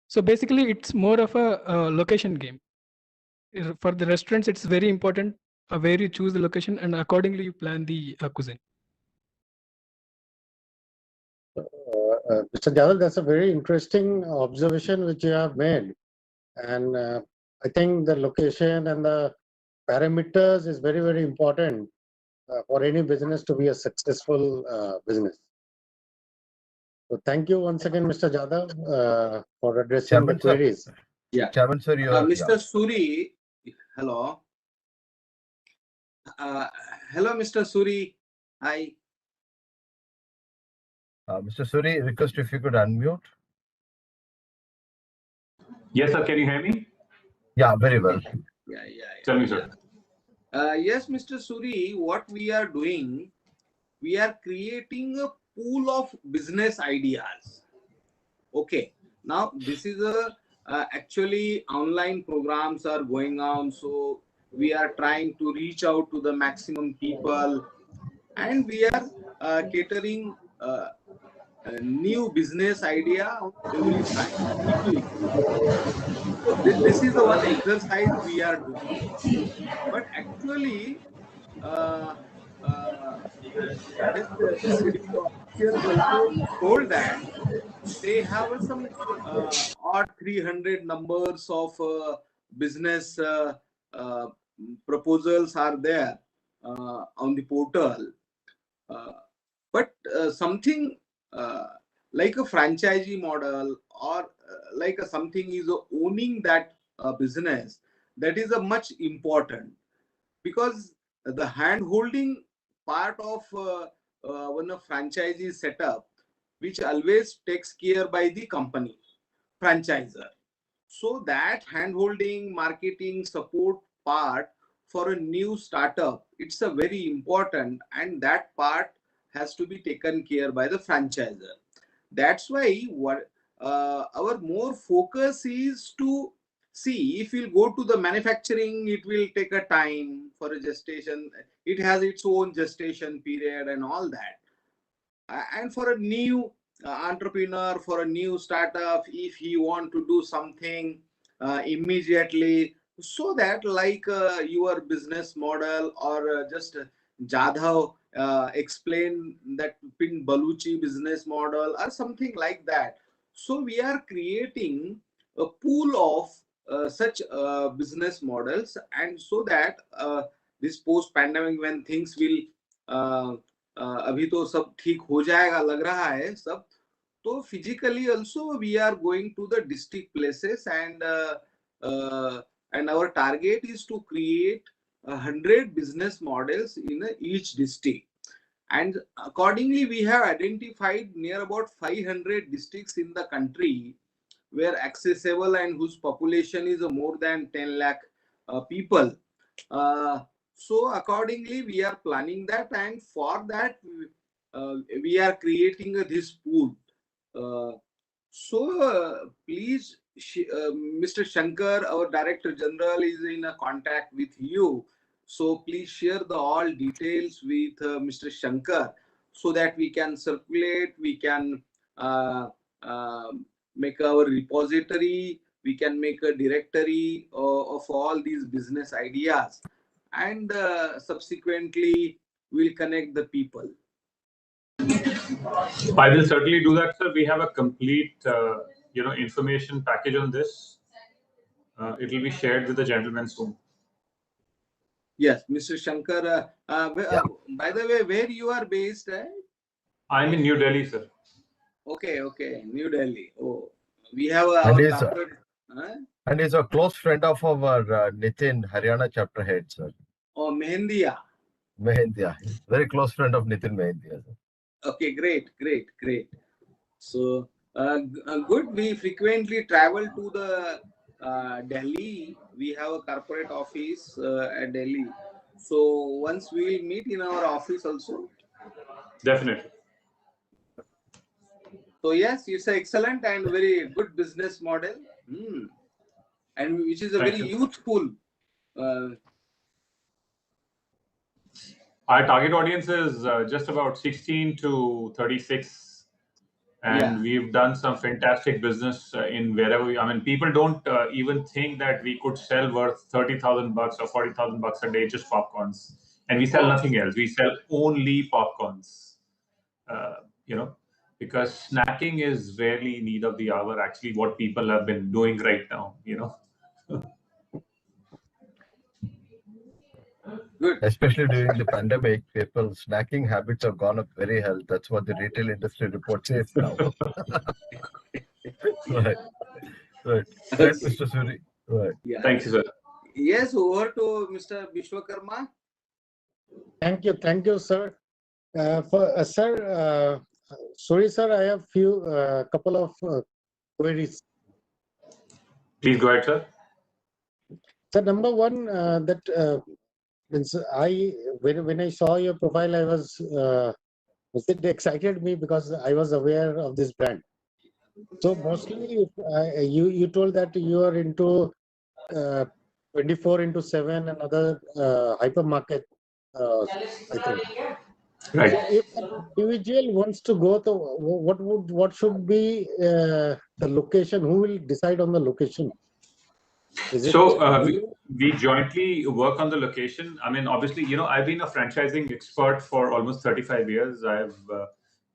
So basically, it's more of a location game. For the restaurants, it's very important where you choose the location, and accordingly you plan the cuisine. Mr. Jadal, that's a very interesting observation which you have made. And I think the location and the parameters is very, very important for any business to be a successful business. So thank you once again, Mr. Jadal, for addressing the Chairman, sir. queries. Yeah. Chairman, sir, you are. Mr. Suri, hello. Hello, Mr. Suri. Hi. Mr. Suri, request if you could unmute. Yes, sir. Can you hear me? Yeah, very well. Yeah. Tell me, sir. Yes, Mr. Suri, what we are doing, we are creating a pool of business ideas. Okay. Now, this is actually online programs are going on. So we are trying to reach out to the maximum people, and we are catering a new business idea every time, weekly. So this is the one exercise we are doing. But actually, uh, just yesterday, the officials also told that they have some odd 300 numbers of business uh, proposals are there on the portal. But something like a franchisee model, or like something is owning that business, that is a much important, because the hand holding part of when a franchisee is set up, which always takes care by the company franchisor. So that hand holding, marketing, support part for a new startup, it's a very important, and that part has to be taken care by the franchisor. That's why what our more focus is to see, if we'll go to the manufacturing, it will take a time for a gestation. It has its own gestation period and all that. And for a new entrepreneur, for a new startup, if he want to do something immediately, so that like your business model, or just Jadhav explain that Pin Baluchi business model or something like that. So we are creating a pool of such business models, and so that this post pandemic, when things will अभी तो सब ठीक हो जाएगा लग रहा है सब, तो physically also we are going to the district places, and our target is to create 100 business models in each district. And accordingly, we have identified near about 500 districts in the country where accessible and whose population is more than 10 lakh people. So accordingly, we are planning that, and for that, we are creating this pool. Please, Mr. Shankar, our Director General, is in a contact with you. So please share the all details with Mr. Shankar, so that we can circulate, we can make our repository, we can make a directory of all these business ideas, and subsequently we'll connect the people. I will certainly do that, sir. We have a complete, information package on this. It will be shared with the gentleman soon. Yes, Mr. Shankar. By the way, where you are based? I'm in New Delhi, sir. Okay, New Delhi. Oh, we have a. And he's a close friend of our Nitin, Haryana chapter head, sir. Oh, Mehendia. Mehendia. Very close friend of Nitin Mehendia, sir. Okay, great. So, good. We frequently travel to the Delhi, we have a corporate office at Delhi. So once we will meet in our office also. Definitely. So yes, it's an excellent and very good business model, and which is a Thank very you. youthful. Our target audience is just about 16 to 36, and Yeah. we've done some fantastic business in wherever we. I mean, people don't even think that we could sell worth $30,000 or $40,000 a day just popcorns, and we sell nothing else. We sell only popcorns. You know, because snacking is rarely need of the hour. Actually, what people have been doing right now. You know. Good. Especially during the pandemic, people's snacking habits have gone up very high. That's what the retail industry report says now. Right. Right. Right, Mr. Suri. Right. Yeah. Thank you, sir. Yes, over to Mr. Vishwakarma. Thank you, sir. Sir, sorry, sir, I have couple of queries. Please go ahead, sir. So number one, when I saw your profile, I was it excited me because I was aware of this brand. So mostly, you told that you are into 24/7 and other hypermarket. I think. Right. So if an individual wants to go to, what should be the location? Who will decide on the location? Is it So you? we jointly work on the location. I mean, obviously, you know, I've been a franchising expert for almost 35 years. I've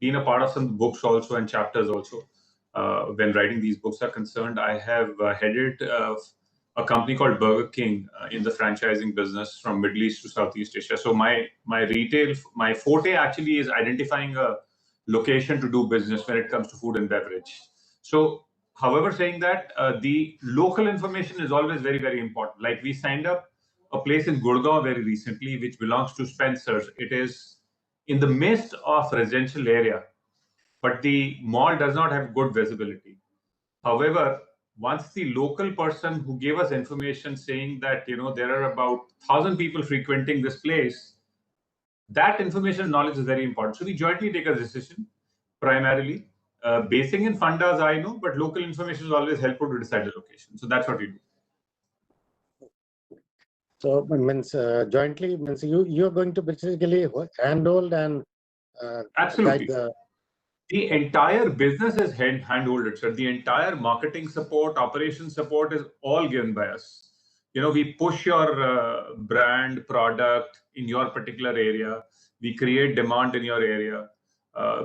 been a part of some books also and chapters also. When writing these books are concerned, I have headed a company called Burger King in the franchising business from Middle East to Southeast Asia. So my forte actually is identifying a location to do business when it comes to food and beverage. So however, saying that, the local information is always very, very important. Like we signed up a place in Gurgaon very recently, which belongs to Spencer's. It is in the midst of residential area, but the mall does not have good visibility. However, once the local person who gave us information saying that, you know, there are about 1,000 people frequenting this place, that information knowledge is very important. So we jointly take a decision primarily. Basing in fundas, I know, but local information is always helpful to decide the location. So that's what we do. So means jointly means you are going to basically handhold and guide Absolutely. the. The entire business is hand-holded, sir. The entire marketing support, operation support is all given by us. You know, we push your brand, product in your particular area. We create demand in your area.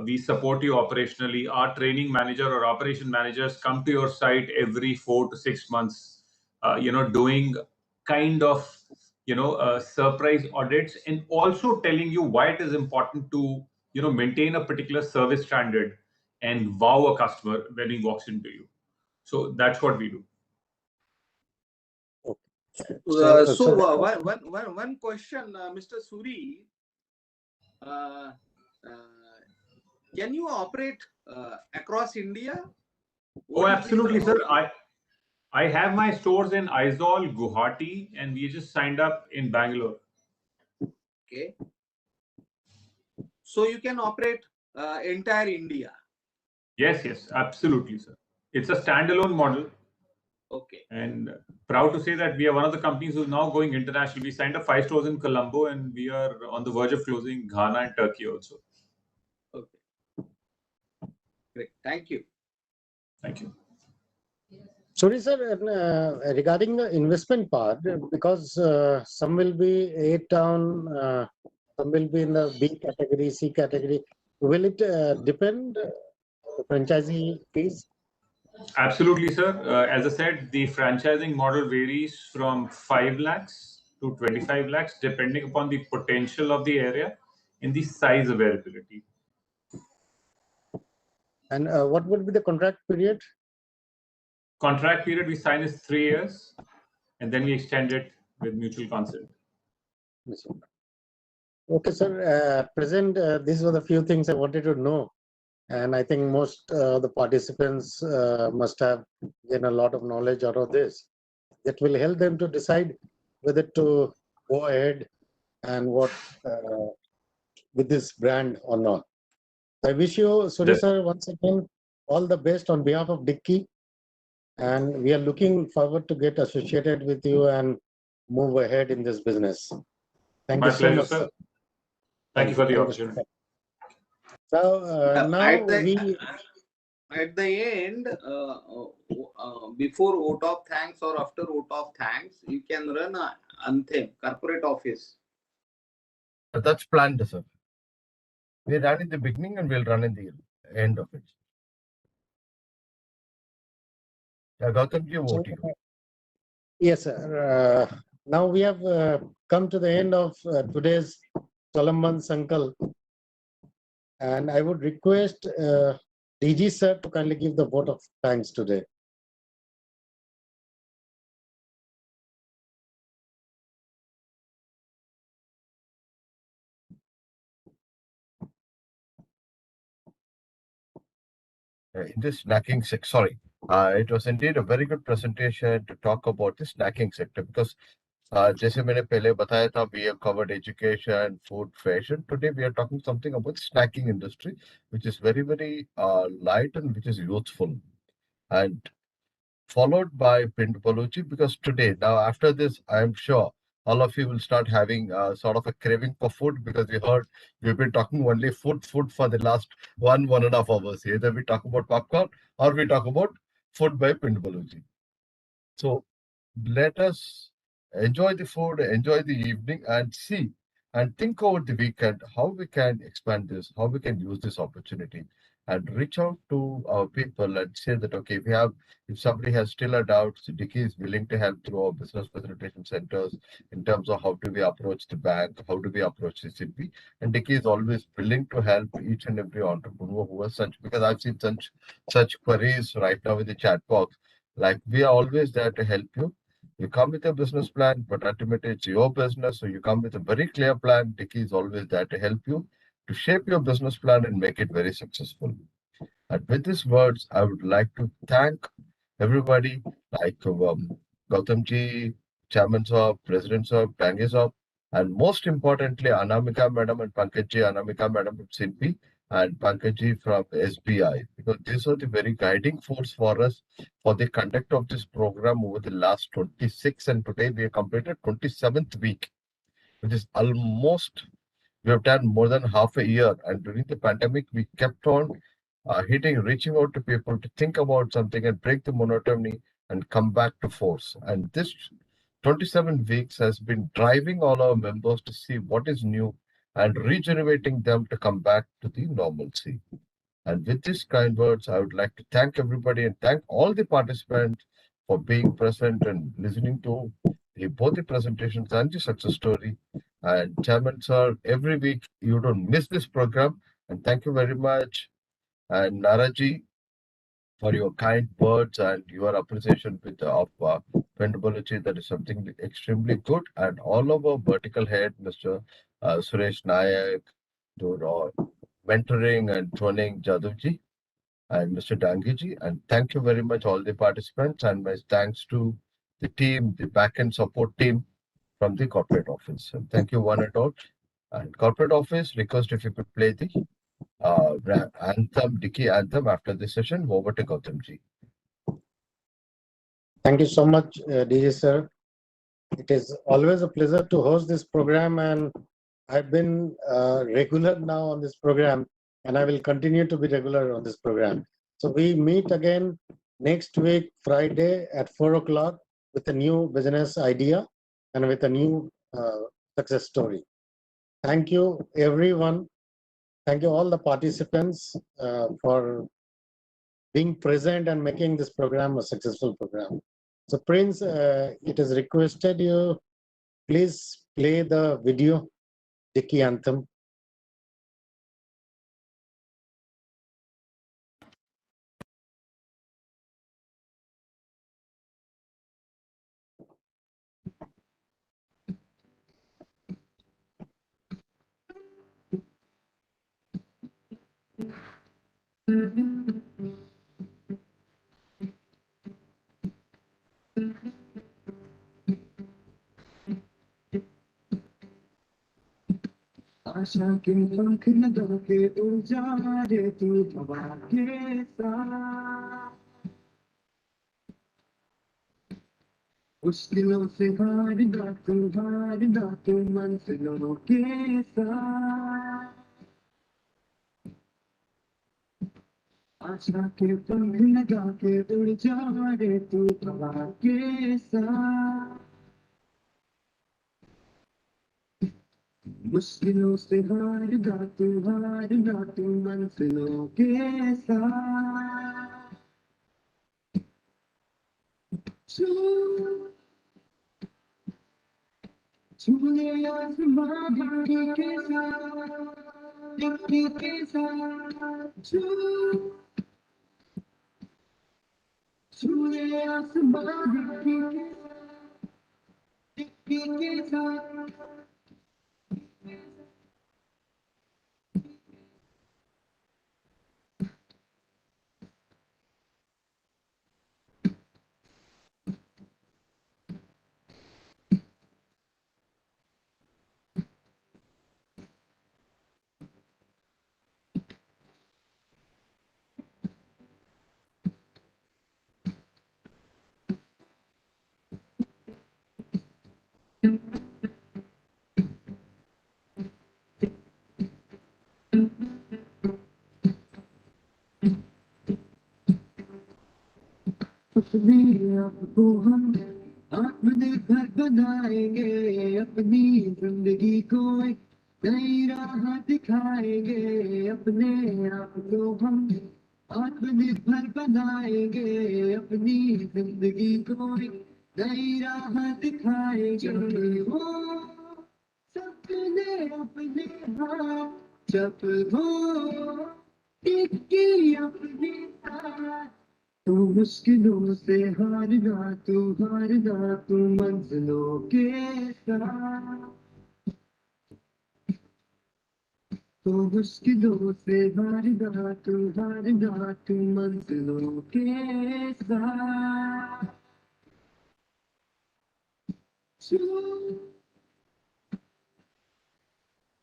We support you operationally. Our training manager or operation managers come to your site every 4 to 6 months, you know, doing kind of, you know, surprise audits and also telling you why it is important to, you know, maintain a particular service standard and wow a customer when he walks into you. So that's what we do. One question, Mr. Suri. Can you operate across India? Oh, absolutely, sir. I have my stores in Aizawl, Guwahati, and we just signed up in Bangalore. Okay. So you can operate entire India. Yes, absolutely, sir. It's a standalone model. Okay. And proud to say that we are one of the companies who's now going international. We signed up 5 stores in Colombo, and we are on the verge of closing Ghana and Turkey also. Okay. Great. Thank you. Thank you. Sorry, sir, regarding the investment part, because some will be A town, some will be in the B category, C category. Will it depend the franchisee fees? Absolutely, sir. As I said, the franchising model varies from 5 lakhs to 25 lakhs, depending upon the potential of the area and the size availability. And what would be the contract period? Contract period we sign is 3 years, and then we extend it with mutual consent. Okay, sir. Present, these were the few things I wanted to know. And I think most the participants must have gained a lot of knowledge out of this. That will help them to decide whether to go ahead and what with this brand or not. I wish you, Suri sir, once again, all the best on behalf of Dicky. And we are looking forward to get associated with you and move ahead in this business. Thank My you so pleasure, much, sir. sir. Thank you for the Thank you. opportunity. So now At the end, before vote of thanks or after vote of thanks, you can run an anthem, corporate office. That's planned, sir. We ran in the beginning and we'll run in the end of it. Gautamji, over to you. Yes, sir. Now we have come to the end of today's Swavalamban Sankalp. And I would request DG sir to kindly give the vote of thanks today. In this snacking sector, sorry, it was indeed a very good presentation to talk about the snacking sector because जैसे मैंने पहले बताया था, we have covered education, food, fashion. Today we are talking something about snacking industry, which is very, very light and which is youthful. And followed by Pindupalluchi, because today, now after this, I am sure all of you will start having sort of a craving for food because we heard we've been talking only food for the last 1.5 hours. Either we talk about popcorn or we talk about food by Pindupalluchi. So let us enjoy the food, enjoy the evening, and see and think over the weekend how we can expand this, how we can use this opportunity, and reach out to our people and say that okay, if somebody has still a doubt, so Dicky is willing to help through our business facilitation centers in terms of how do we approach the bank, how do we approach the CP, and Dicky is always willing to help each and every entrepreneur who has such, because I've seen such queries right now in the chat box. Like we are always there to help you. You come with a business plan, but ultimately it's your business. So you come with a very clear plan. Dicky is always there to help you to shape your business plan and make it very successful. And with these words, I would like to thank everybody like Gautamji, Chairman Saab, President Saab, Bangi Saab, and most importantly, Anamika Madam and Pankajji, Anamika Madam from SINPI and Pankajji from SBI, because these are the very guiding force for us for the conduct of this program over the last 26, and today we have completed 27th week, which is almost, we have done more than half a year. And during the pandemic, we kept on reaching out to people to think about something and break the monotony and come back to force. And this 27 weeks has been driving all our members to see what is new and regenerating them to come back to the normalcy. And with these kind words, I would like to thank everybody and thank all the participants for being present and listening to both the presentations and the success story. And Chairman Sir, every week you don't miss this program. And thank you very much. And Naraji, for your kind words and your appreciation of Pendability. That is something extremely good. And all of our vertical head, Mr. Suresh Nayak, to mentoring and training Jadavji and Mr. Dangiji. And thank you very much, all the participants. And my thanks to the team, the back-end support team from the corporate office. And thank you, one and all. And corporate office, request if you could play the anthem, Dicky anthem after this session. Over to Gautamji. Thank you so much, DG sir. It is always a pleasure to host this program, and I've been regular now on this program, and I will continue to be regular on this program. So we meet again next week, Friday at 4 o'clock with a new business idea and with a new success story. Thank you, everyone. Thank you, all the participants, for being present and making this program a successful program. So Prince, it is requested you please play the video, Dicky anthem. आशा के पंख लगा के उड़ जा रे तू हवा के साथ, मुश्किलों से हार ना तू मंजिलों के साथ। आशा के पंख लगा के उड़ जा रे तू हवा के साथ, मुश्किलों से हार ना तू मंजिलों के साथ। छू छूले आसमां डिक्की के साथ, डिक्की के साथ। छूले आसमां डिक्की के साथ, डिक्की के साथ। अपने आप को हम आत्मनिर्भर बनाएंगे, अपनी जिंदगी को एक नई राह दिखाएंगे। अपने आप को हम आत्मनिर्भर बनाएंगे, अपनी जिंदगी को एक नई राह दिखाएंगे। वो सपने अपने हाथ जब हो टिकी अपने साथ, तू मुश्किलों से हारना तू मंजिलों के साथ। तू मुश्किलों से हारना तू मंजिलों के साथ।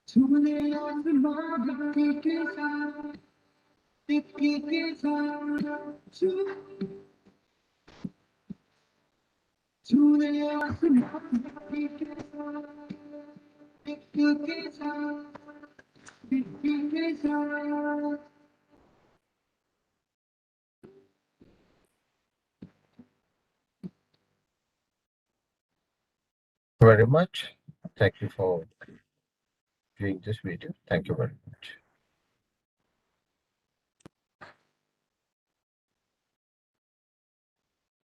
छूले आसमां डिक्की के साथ, डिक्की के साथ। छूले आसमां डिक्की के साथ, डिक्की के साथ, डिक्की के साथ। Very much. Thank you for viewing this video. Thank you very much.